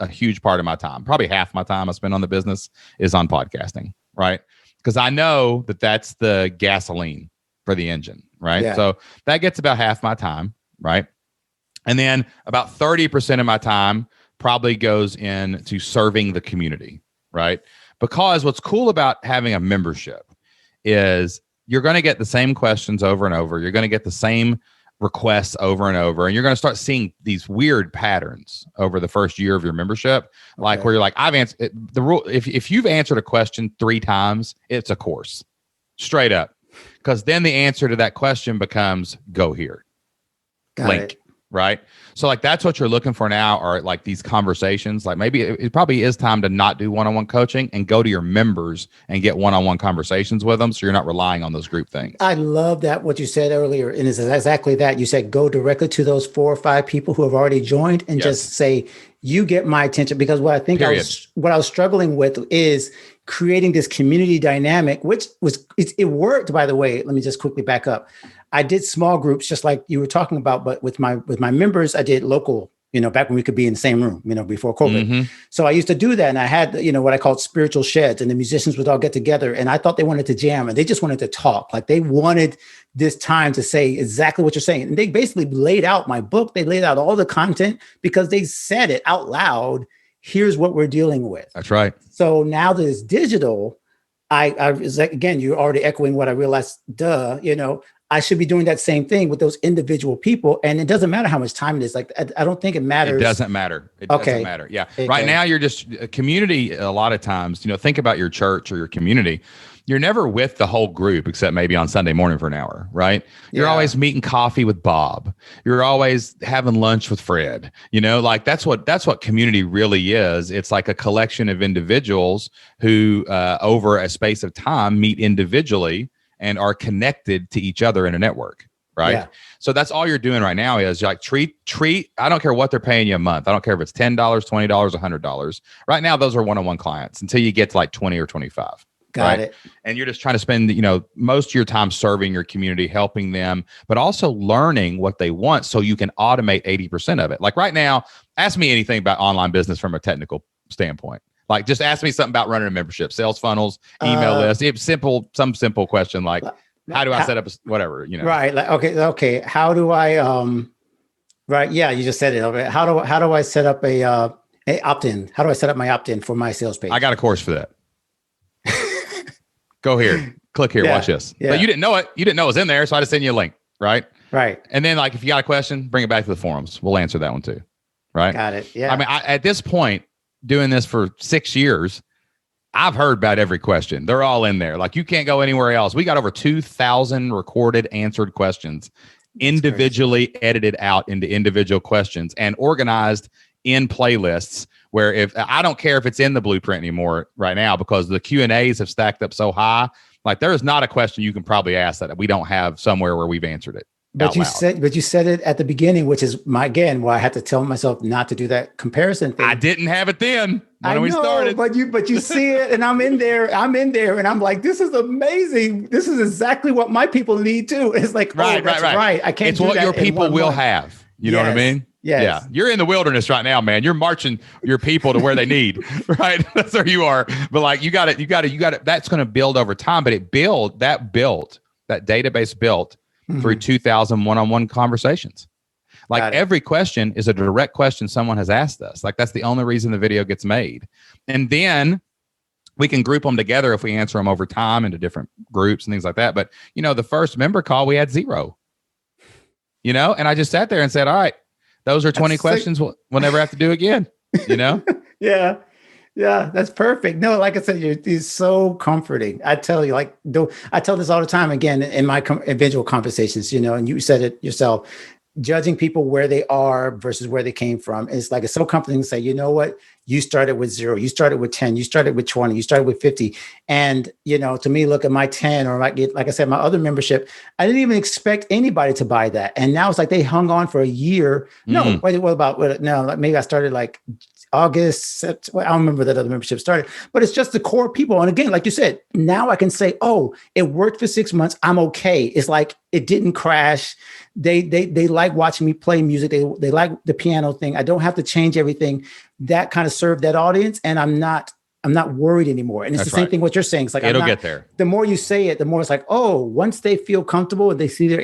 a huge part of my time. Probably half my time I spend on the business is on podcasting, right? Because I know that that's the gasoline for the engine, right? Yeah. So that gets about half my time, right? And then about 30% of my time probably goes into serving the community, right? Because what's cool about having a membership is you're going to get the same questions over and over. You're going to get the same requests over and over. And you're going to start seeing these weird patterns over the first year of your membership, like where you're like, I've answered the rule. If you've answered a question 3 times, it's a course, straight up. Because then the answer to that question becomes go here. Link. Right. So like, that's what you're looking for now, are like these conversations. Like maybe it probably is time to not do one-on-one coaching and go to your members and get one-on-one conversations with them. So you're not relying on those group things. I love that, what you said earlier. And it's exactly that. You said, go directly to those 4 or 5 people who have already joined and just say, you get my attention. Because what I think what I was struggling with is creating this community dynamic, which it worked, by the way. Let me just quickly back up. I did small groups, just like you were talking about, but with my members, I did local, back when we could be in the same room, before COVID. Mm-hmm. So I used to do that. And I had, what I called spiritual sheds, and the musicians would all get together, and I thought they wanted to jam and they just wanted to talk. Like they wanted this time to say exactly what you're saying. And they basically laid out my book. They laid out all the content because they said it out loud. Here's what we're dealing with. That's right. So now that it's digital, again, you're already echoing what I realized, I should be doing that same thing with those individual people. And it doesn't matter how much time it is. Like, I don't think it matters. It doesn't matter. It doesn't matter. Yeah. Okay. Right now, you're just a community. A lot of times, think about your church or your community. You're never with the whole group except maybe on Sunday morning for an hour, right? You're always meeting coffee with Bob. You're always having lunch with Fred. Like that's what community really is. It's like a collection of individuals who over a space of time meet individually and are connected to each other in a network, right? Yeah. So that's all you're doing right now is like treat. I don't care what they're paying you a month. I don't care if it's $10, $20, $100. Right now, those are one-on-one clients until you get to like 20 or 25. Got it. And you're just trying to spend, most of your time serving your community, helping them, but also learning what they want so you can automate 80% of it. Like right now, ask me anything about online business from a technical standpoint. Like, just ask me something about running a membership, sales funnels, email list. It's some simple question like, how do I set up whatever, Right. Like, okay. How do I, right. Yeah. You just said it. Okay. How do I set up a opt-in? How do I set up my opt-in for my sales page? I got a course for that. Go here, click here, watch this. Yeah. But you didn't know it. You didn't know it was in there. So I just send you a link. Right. Right. And then like, if you got a question, bring it back to the forums. We'll answer that one too. Right. Got it. Yeah. I mean, at this point, doing this for 6 years, I've heard about every question. They're all in there. Like you can't go anywhere else. We got over 2,000 recorded, answered questions, individually edited out into individual questions and organized in playlists where if I don't care if it's in the blueprint anymore right now, because the Q&As have stacked up so high, like there is not a question you can probably ask that we don't have somewhere where we've answered it. But you said it at the beginning, which is why I had to tell myself not to do that comparison thing. I didn't have it then when we started. But you see it, and I'm in there, and I'm like, this is amazing. This is exactly what my people need too. It's like, right. I can't. It's what your people will have. You know what I mean? Yes. Yeah. You're in the wilderness right now, man. You're marching your people to where they need, right? That's where you are. But like, you got it. That's going to build over time, but that database built through 2,000 one-on-one conversations. Like every question is a direct question someone has asked us. Like that's the only reason the video gets made. And then we can group them together if we answer them over time into different groups and things like that. But the first member call, we had 0, and I just sat there and said, all right, those are 20 questions we'll never have to do again, Yeah. Yeah, that's perfect. No, like I said, it's so comforting. I tell you, I tell this all the time, again, in my individual conversations, and you said it yourself, judging people where they are versus where they came from. It's so comforting to say, you know what, you started with 0, you started with 10, you started with 20, you started with 50. And, to me, look at my 10, or like I said, my other membership, I didn't even expect anybody to buy that. And now it's like they hung on for a year. No, maybe I started like August, September, I don't remember that other membership started, but it's just the core people. And again, like you said, now I can say, oh, it worked for 6 months. I'm okay. It's like, it didn't crash. They like watching me play music. They like the piano thing. I don't have to change everything. That kind of served that audience. And I'm not worried anymore. And it's the same thing what you're saying. It's like, it'll get there. The more you say it, the more it's like, oh, once they feel comfortable and they see their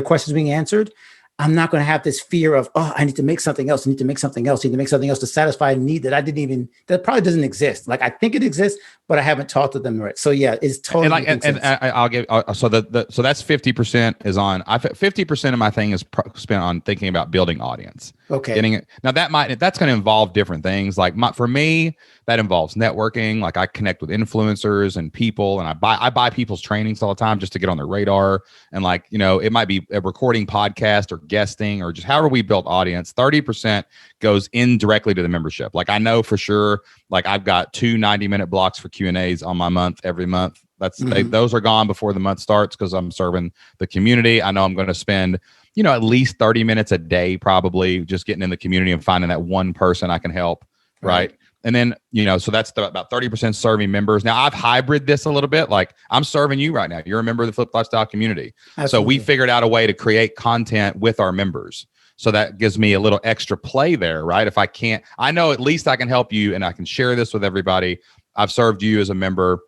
questions being answered, I'm not going to have this fear of, oh, I need to make something else. I need to make something else. I need to make something else to satisfy a need that probably doesn't exist. Like I think it exists, but I haven't talked to them right. So yeah, it's totally. I'll give, so that's 50% is on, 50% of my thing is spent on thinking about building audience. Okay. Getting it. Now that's going to involve different things. Like for me, that involves networking. Like I connect with influencers and people, and I buy people's trainings all the time just to get on their radar. And like, it might be a recording podcast or guesting or just however we build audience. 30% goes indirectly to the membership. Like I know for sure, like I've got 2 90-minute blocks for Q&As on my month every month. Those are gone before the month starts because I'm serving the community. I know I'm going to spend, at least 30 minutes a day, probably just getting in the community and finding that one person I can help. Right. And then, so that's about 30% serving members. Now I've hybrid this a little bit. Like I'm serving you right now. You're a member of the Flip Lifestyle community. Absolutely. So we figured out a way to create content with our members. So that gives me a little extra play there, right? If I can't, I know at least I can help you and I can share this with everybody. I've served you as a member,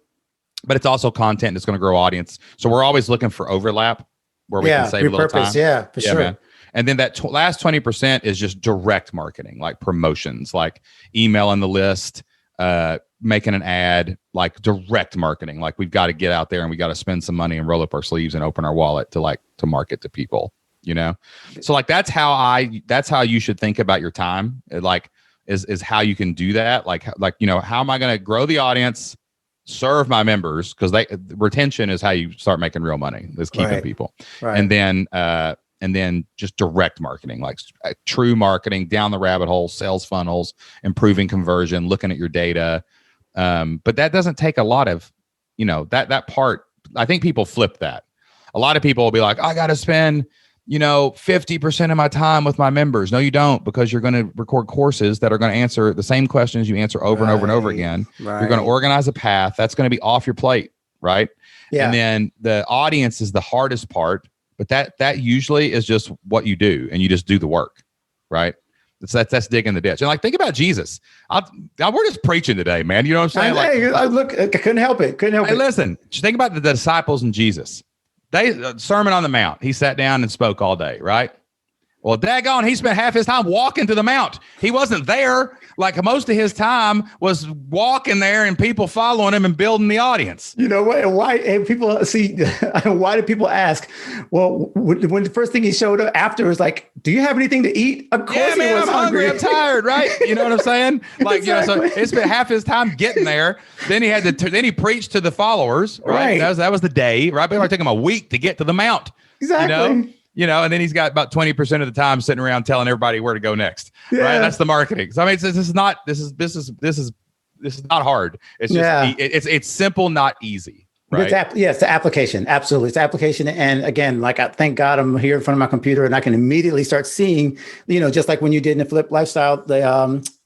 but it's also content that's going to grow audience. So we're always looking for overlap where we can save a little time. Yeah, for sure. Man. And then that last 20% is just direct marketing, like promotions, like emailing the list, making an ad, like direct marketing. Like we've got to get out there and we got to spend some money and roll up our sleeves and open our wallet to market to people, So like that's how you should think about your time. Like is how you can do that. Like how am I going to grow the audience, serve my members, because retention is how you start making real money, is keeping people. Right. And then just direct marketing, like true marketing, down the rabbit hole, sales funnels, improving conversion, looking at your data. But that doesn't take a lot of, that part. I think people flip that. A lot of people will be like, I got to spend, 50% of my time with my members. No, you don't, because you're going to record courses that are going to answer the same questions you answer over and over and over again. Right. You're going to organize a path that's going to be off your plate. Right. Yeah. And then the audience is the hardest part. But that usually is just what you do, and you just do the work, right? That's digging the ditch. And like, think about Jesus. We're just preaching today, man. You know what I'm saying? Look, I couldn't help it. Listen, just think about the disciples and Jesus. Sermon on the Mount. He sat down and spoke all day, right? Well, daggone, he spent half his time walking to the Mount. He wasn't there. Like most of his time was walking there and people following him and building the audience. You know what? Why? And people see, why do people ask? Well, when the first thing he showed up after was like, do you have anything to eat? Of course, man, I'm hungry. I'm tired, right? You know what I'm saying? Like, exactly. So he spent half his time getting there. Then he had to, then he preached to the followers, right? That was the day, right? But it took him a week to get to the Mount. Exactly. and then he's got about 20% of the time sitting around telling everybody where to go next. Right. That's the marketing. So I mean, this is not hard. It's just, it's simple, not easy. Right. It's the application. Absolutely. It's application. And again, like, I thank God I'm here in front of my computer and I can immediately start seeing, just like when you did in the Flip Lifestyle, the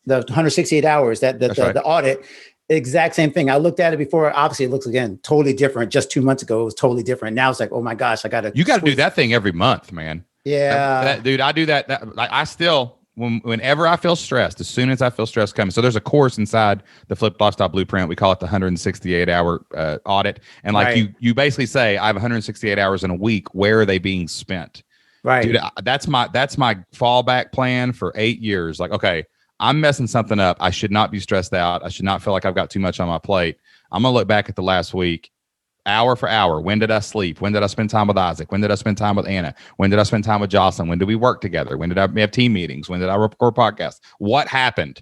168 hours, the audit, exact same thing. I looked at it before. Obviously it looks, again, totally different. Just 2 months ago, it was totally different. Now it's like, oh my gosh, you got to do that thing every month, man. Yeah. Dude, I do that. I still, whenever I feel stressed, as soon as I feel stress coming. So there's a course inside the Flip Lifestyle Blueprint. We call it the 168-hour audit. And you basically say, I have 168 hours in a week. Where are they being spent? Right. Dude, that's my fallback plan for 8 years. Like, okay, I'm messing something up. I should not be stressed out. I should not feel like I've got too much on my plate. I'm going to look back at the last week, hour for hour. When did I sleep? When did I spend time with Isaac? When did I spend time with Anna? When did I spend time with Jocelyn? When did we work together? When did I have team meetings? When did I record podcasts? What happened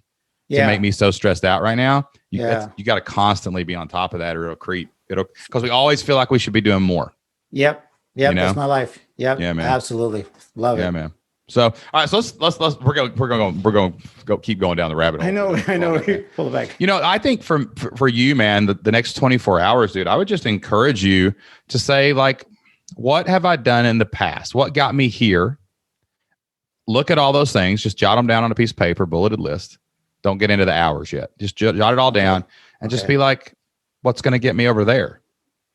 to make me so stressed out right now? You got to constantly be on top of that, or it'll creep. Because we always feel like we should be doing more. Yep. That's my life. Yep. Yeah, man. Absolutely. Love it. Yeah, man. So, all right. So let's we're going to keep going down the rabbit hole. I know. Pull it back. I think for you, man, the next 24 hours, dude, I would just encourage you to say, like, what have I done in the past? What got me here? Look at all those things. Just jot them down on a piece of paper, bulleted list. Don't get into the hours yet. Just jot it all down and just be like, what's going to get me over there?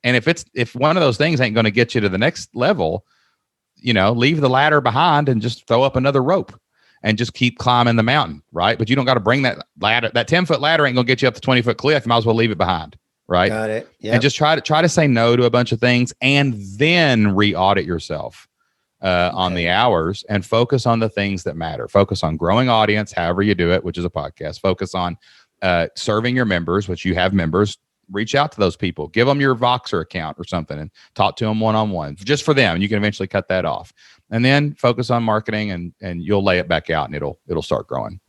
And if one of those things ain't going to get you to the next level, leave the ladder behind and just throw up another rope and just keep climbing the mountain. Right. But you don't got to bring that ladder. That 10-foot ladder ain't going to get you up the 20-foot cliff. You might as well leave it behind. Right. Got it. Yep. And just try to say no to a bunch of things and then re-audit yourself on the hours and focus on the things that matter. Focus on growing audience, however you do it, which is a podcast. Focus on serving your members, which you have members. Reach out to those people, give them your Voxer account or something and talk to them one-on-one just for them. And you can eventually cut that off and then focus on marketing and you'll lay it back out and it'll start growing,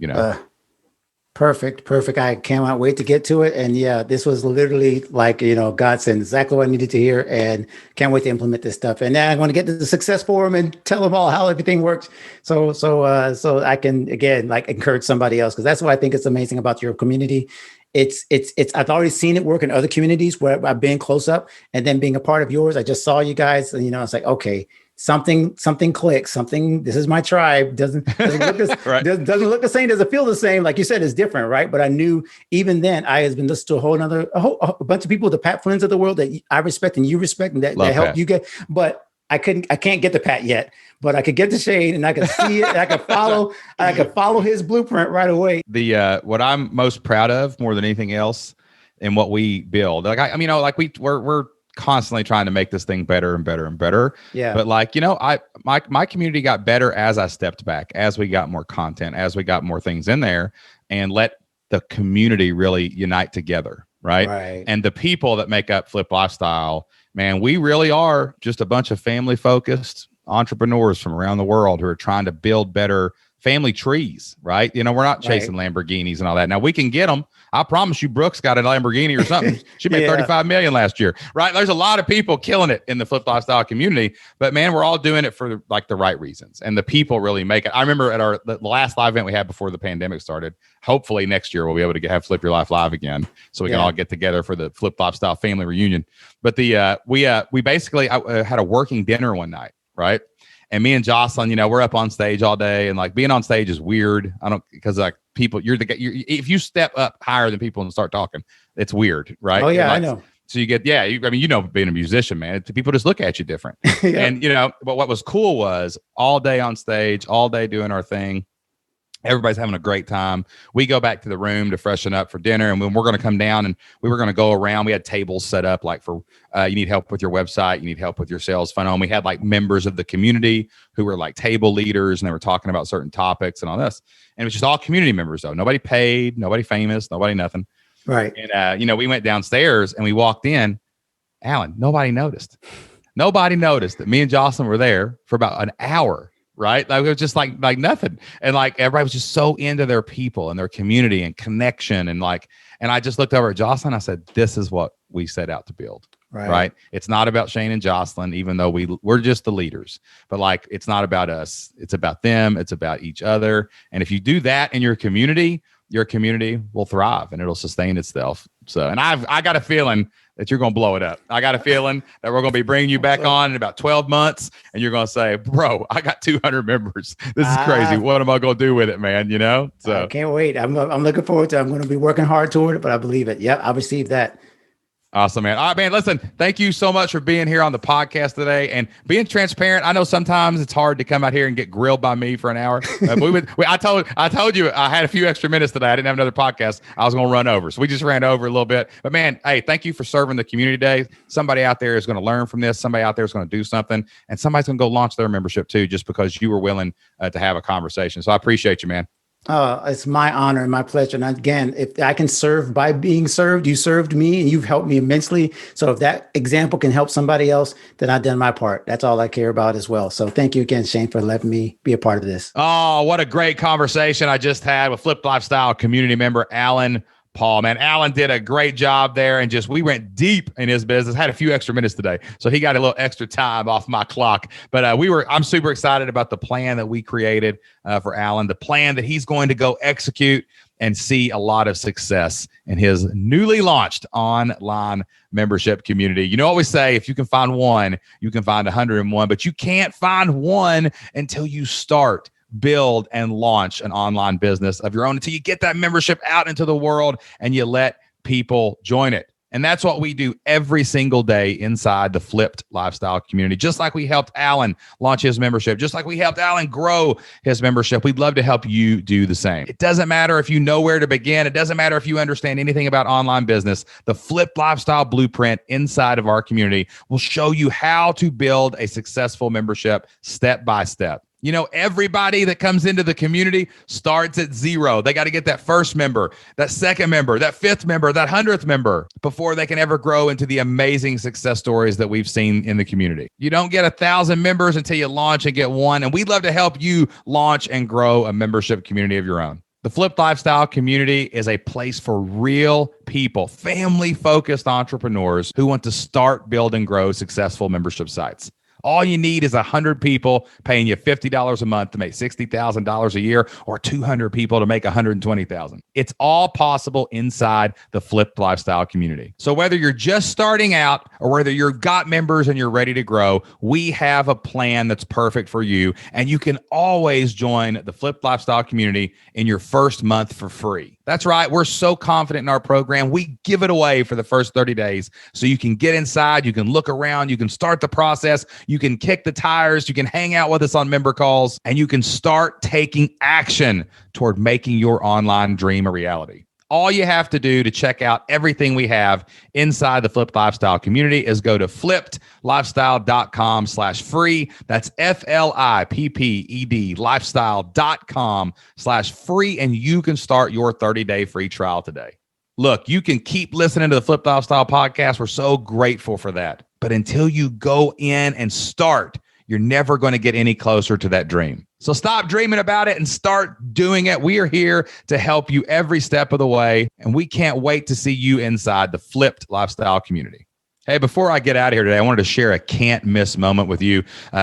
Perfect. I cannot wait to get to it. And this was literally like, God said exactly what I needed to hear and can't wait to implement this stuff. And now I want to get to the Success Forum and tell them all how everything works. So I can, again, like, encourage somebody else. Cause that's what I think is amazing about your community. It's I've already seen it work in other communities where I've been close up, and then being a part of yours, I just saw you guys and, it's like, okay, something clicks, this is my tribe. Doesn't look doesn't look the same, doesn't feel the same. Like you said, it's different. Right. But I knew even then I has been listening to a bunch of people, the Pat Flynn's of the world that I respect and you respect and that help you get, but I can't get the Pat yet, but I could get the Shane and I could see it. And I could follow his blueprint right away. What I'm most proud of more than anything else in what we build, we're constantly trying to make this thing better and better and better. Yeah. But my community got better as I stepped back, as we got more content, as we got more things in there and let the community really unite together. Right. And the people that make up Flip Lifestyle, man, we really are just a bunch of family focused entrepreneurs from around the world who are trying to build better family trees, right? We're not chasing Lamborghinis and all that. Now we can get them. I promise you, Brooke's got a Lamborghini or something. She made 35 million last year, right? There's a lot of people killing it in the Flip Lifestyle community, but man, we're all doing it for the right reasons. And the people really make it. I remember at the last live event we had before the pandemic started, hopefully next year we'll be able to have Flip Your Life live again. So we can all get together for the Flip Lifestyle family reunion. But we basically had a working dinner one night, right? And me and Jocelyn, we're up on stage all day, and like being on stage is weird. Because like people, if you step up higher than people and start talking, it's weird, right? Oh yeah, I know. So you get, being a musician, man, people just look at you different. And but what was cool was all day on stage, all day doing our thing. Everybody's having a great time. We go back to the room to freshen up for dinner, and when we're going to come down and we were going to go around, we had tables set up like for you need help with your website, you need help with your sales funnel. And we had like members of the community who were like table leaders, and they were talking about certain topics and all this. And it was just all community members though. Nobody paid, nobody famous, nobody nothing. Right. And we went downstairs and we walked in. Alan, nobody noticed. Nobody noticed that me and Jocelyn were there for about an hour. Right. Like it was just like nothing. And like everybody was just so into their people and their community and connection. And I just looked over at Jocelyn. I said, this is what we set out to build. Right. It's not about Shane and Jocelyn, even though we're just the leaders. But like, it's not about us. It's about them. It's about each other. And if you do that in your community will thrive and it'll sustain itself. So, and I got a feeling that you're going to blow it up. I got a feeling that we're going to be bringing you back on in about 12 months. And you're going to say, bro, I got 200 members. This is crazy. What am I going to do with it, man? You know? So I can't wait. I'm looking forward to it. I'm going to be working hard toward it, but I believe it. Yep. I received that. Awesome, man. All right, man. Listen, thank you so much for being here on the podcast today and being transparent. I know sometimes it's hard to come out here and get grilled by me for an hour. I told you I had a few extra minutes today. I didn't have another podcast. I was going to run over. So we just ran over a little bit. But man, hey, thank you for serving the community today. Somebody out there is going to learn from this. Somebody out there is going to do something. And somebody's going to go launch their membership too, just because you were willing to have a conversation. So I appreciate you, man. It's my honor and my pleasure. And again, if I can serve by being served, you served me and you've helped me immensely. So if that example can help somebody else, then I've done my part. That's all I care about as well. So thank you again, Shane, for letting me be a part of this. Oh, what a great conversation I just had with Flipped Lifestyle community member Alan Paul. Man, Alan did a great job there, and we went deep in his business. Had a few extra minutes today, so he got a little extra time off my clock. But I'm super excited about the plan that we created for Alan, the plan that he's going to go execute and see a lot of success in his newly launched online membership community. You know what we say, if you can find one, you can find 101, but you can't find one until you start, build, and launch an online business of your own, until you get that membership out into the world and you let people join it. And that's what we do every single day inside the Flipped Lifestyle community. Just like we helped Alan launch his membership, just like we helped Alan grow his membership, we'd love to help you do the same. It doesn't matter if you know where to begin. It doesn't matter if you understand anything about online business. The Flipped Lifestyle Blueprint inside of our community will show you how to build a successful membership step by step. You know, everybody that comes into the community starts at zero. They got to get that first member, that second member, that fifth member, that 100th member before they can ever grow into the amazing success stories that we've seen in the community. You don't get 1,000 members until you launch and get one. And we'd love to help you launch and grow a membership community of your own. The Flipped Lifestyle community is a place for real people, family-focused entrepreneurs who want to start, build, and grow successful membership sites. All you need is 100 people paying you $50 a month to make $60,000 a year, or 200 people to make $120,000. It's all possible inside the Flipped Lifestyle community. So whether you're just starting out or whether you've got members and you're ready to grow, we have a plan that's perfect for you. And you can always join the Flipped Lifestyle community in your first month for free. That's right. We're so confident in our program. We give it away for the first 30 days. So you can get inside, you can look around, you can start the process, you can kick the tires, you can hang out with us on member calls, and you can start taking action toward making your online dream a reality. All you have to do to check out everything we have inside the Flipped Lifestyle community is go to flippedlifestyle.com/free. That's FLIPPED lifestyle.com/free. And you can start your 30-day free trial today. Look, you can keep listening to the Flipped Lifestyle podcast. We're so grateful for that. But until you go in and start, you're never going to get any closer to that dream. So stop dreaming about it and start doing it. We are here to help you every step of the way, and we can't wait to see you inside the Flipped Lifestyle community. Hey, before I get out of here today, I wanted to share a can't miss moment with you.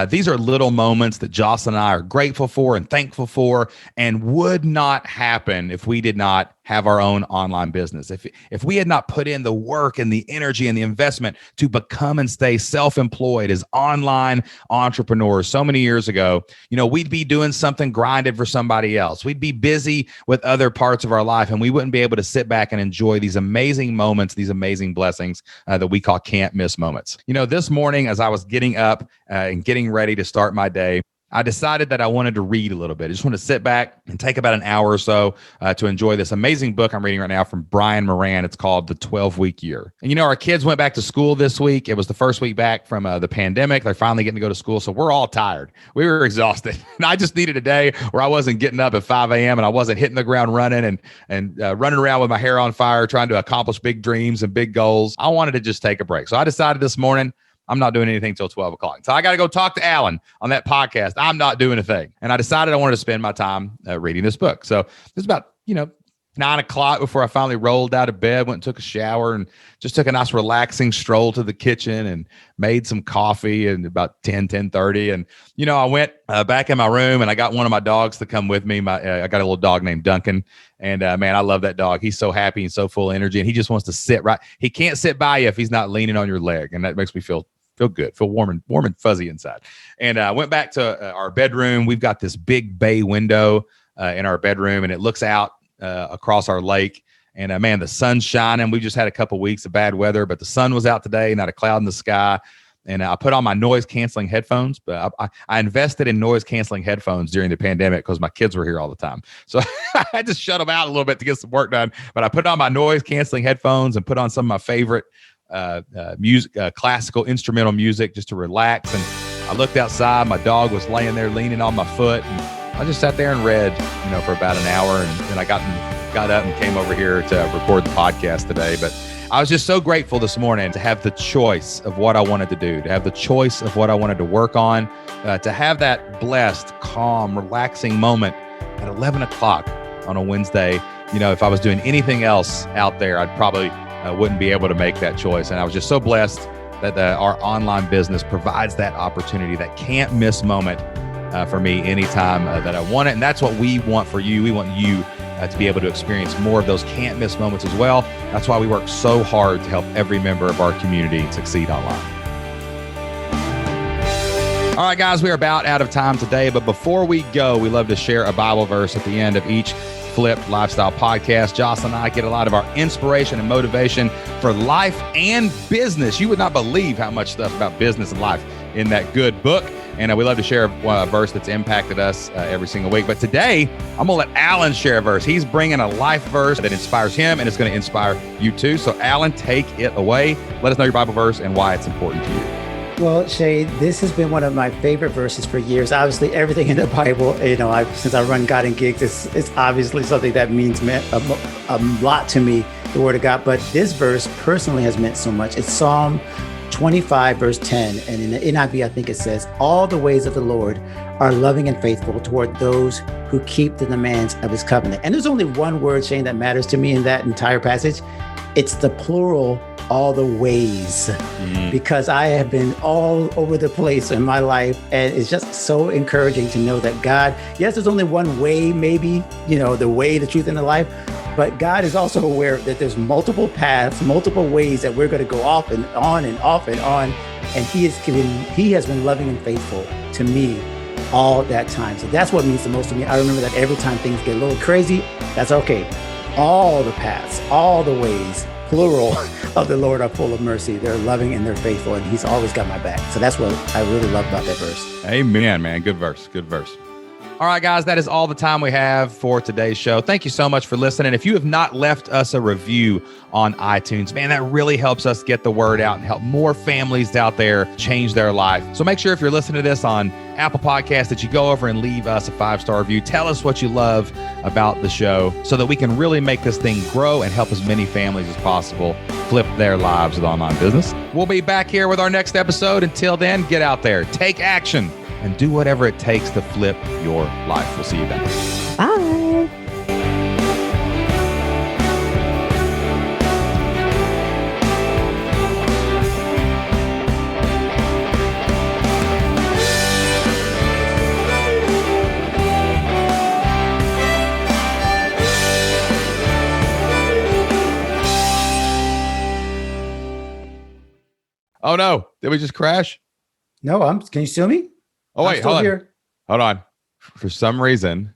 These are little moments that Jocelyn and I are grateful for and thankful for, and would not happen if we did not have our own online business. If we had not put in the work and the energy and the investment to become and stay self-employed as online entrepreneurs so many years ago, we'd be doing something grinded for somebody else. We'd be busy with other parts of our life, and we wouldn't be able to sit back and enjoy these amazing moments, these amazing blessings that we call can't miss moments. This morning, as I was getting up and getting ready to start my day, I decided that I wanted to read a little bit. I just want to sit back and take about an hour or so to enjoy this amazing book I'm reading right now from Brian Moran. It's called The 12-Week Year. And our kids went back to school this week. It was the first week back from the pandemic. They're finally getting to go to school. So we're all tired. We were exhausted. And I just needed a day where I wasn't getting up at 5 a.m. and I wasn't hitting the ground running and running around with my hair on fire, trying to accomplish big dreams and big goals. I wanted to just take a break. So I decided this morning, I'm not doing anything till 12 o'clock. So I got to go talk to Alan on that podcast. I'm not doing a thing. And I decided I wanted to spend my time reading this book. So it's about, 9 o'clock before I finally rolled out of bed, went and took a shower and just took a nice relaxing stroll to the kitchen and made some coffee and about 10:30. And, I went back in my room and I got one of my dogs to come with me. I got a little dog named Duncan. And man, I love that dog. He's so happy and so full of energy, and he just wants to sit right. He can't sit by you if he's not leaning on your leg. And that makes me feel good, feel warm and fuzzy inside. And I went back to our bedroom. We've got this big bay window in our bedroom, and it looks out across our lake. And man, the sun's shining. We just had a couple weeks of bad weather, but the sun was out today, not a cloud in the sky. And I put on my noise canceling headphones, but I invested in noise canceling headphones during the pandemic because my kids were here all the time. So I had to shut them out a little bit to get some work done. But I put on my noise canceling headphones and put on some of my favorite music, classical instrumental music, just to relax. And I looked outside. My dog was laying there leaning on my foot, and I just sat there and read, for about an hour. And then I got up and came over here to record the podcast today. But I was just so grateful this morning to have the choice of what I wanted to do, to have the choice of what I wanted to work on, to have that blessed, calm, relaxing moment at 11 o'clock on a Wednesday. If I was doing anything else out there, I'd probably wouldn't be able to make that choice. And I was just so blessed that our online business provides that opportunity, that can't miss moment for me anytime that I want it. And that's what we want for you. We want you to be able to experience more of those can't miss moments as well. That's why we work so hard to help every member of our community succeed online. All right, guys, we are about out of time today, but before we go, we love to share a Bible verse at the end of each Flipped Lifestyle podcast. Jocelyn and I get a lot of our inspiration and motivation for life and business. You would not believe how much stuff about business and life in that good book. And we love to share a verse that's impacted us every single week. But today, I'm going to let Alan share a verse. He's bringing a life verse that inspires him, and it's going to inspire you too. So Alan, take it away. Let us know your Bible verse and why it's important to you. Well, Shay, this has been one of my favorite verses for years. Obviously, everything in the Bible, since I run God and Gigs, it's obviously something that means a lot to me, the Word of God. But this verse personally has meant so much. It's Psalm 25, verse 10. And in the NIV, I think it says, all the ways of the Lord are loving and faithful toward those who keep the demands of his covenant. And there's only one word, Shane, that matters to me in that entire passage. It's the plural, all the ways, because I have been all over the place in my life. And it's just so encouraging to know that God, yes, there's only one way, maybe, the way, the truth, and the life. But God is also aware that there's multiple paths, multiple ways that we're going to go off and on and off and on. And he has been loving and faithful to me all that time. So that's what means the most to me. I remember that every time things get a little crazy, that's okay. All the paths, all the ways, plural, of the Lord are full of mercy. They're loving and they're faithful, and he's always got my back. So that's what I really love about that verse. Amen, man. Good verse. Good verse. All right, guys, that is all the time we have for today's show. Thank you so much for listening. If you have not left us a review on iTunes, man, that really helps us get the word out and help more families out there change their life. So make sure if you're listening to this on Apple Podcasts that you go over and leave us a 5-star review. Tell us what you love about the show so that we can really make this thing grow and help as many families as possible flip their lives with online business. We'll be back here with our next episode. Until then, get out there, take action, and do whatever it takes to flip your life. We'll see you then. Bye. Oh no, did we just crash? No, can you see me? Oh, wait, hold on. Hold on. For some reason,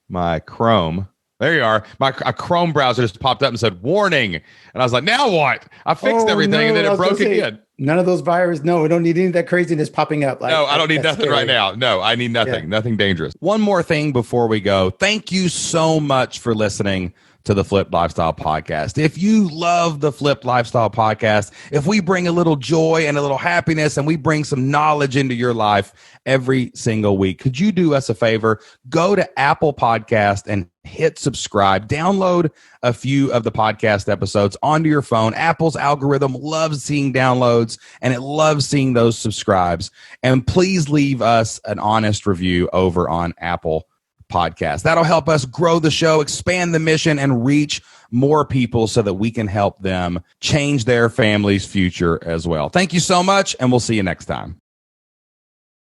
my Chrome, there you are. My Chrome browser just popped up and said, warning. And I was like, now what? I fixed everything and then it broke again. None of those viruses. No, we don't need any of that craziness popping up. No, I don't need nothing scary right now. No, I need nothing. Yeah. Nothing dangerous. One more thing before we go. Thank you so much for listening to the Flipped Lifestyle Podcast. If you love the Flipped Lifestyle Podcast, if we bring a little joy and a little happiness and we bring some knowledge into your life every single week, could you do us a favor? Go to Apple Podcast and hit subscribe. Download a few of the podcast episodes onto your phone. Apple's algorithm loves seeing downloads and it loves seeing those subscribes. And please leave us an honest review over on Apple podcast. That'll help us grow the show, expand the mission, and reach more people so that we can help them change their family's future as well. Thank you so much, and we'll see you next time.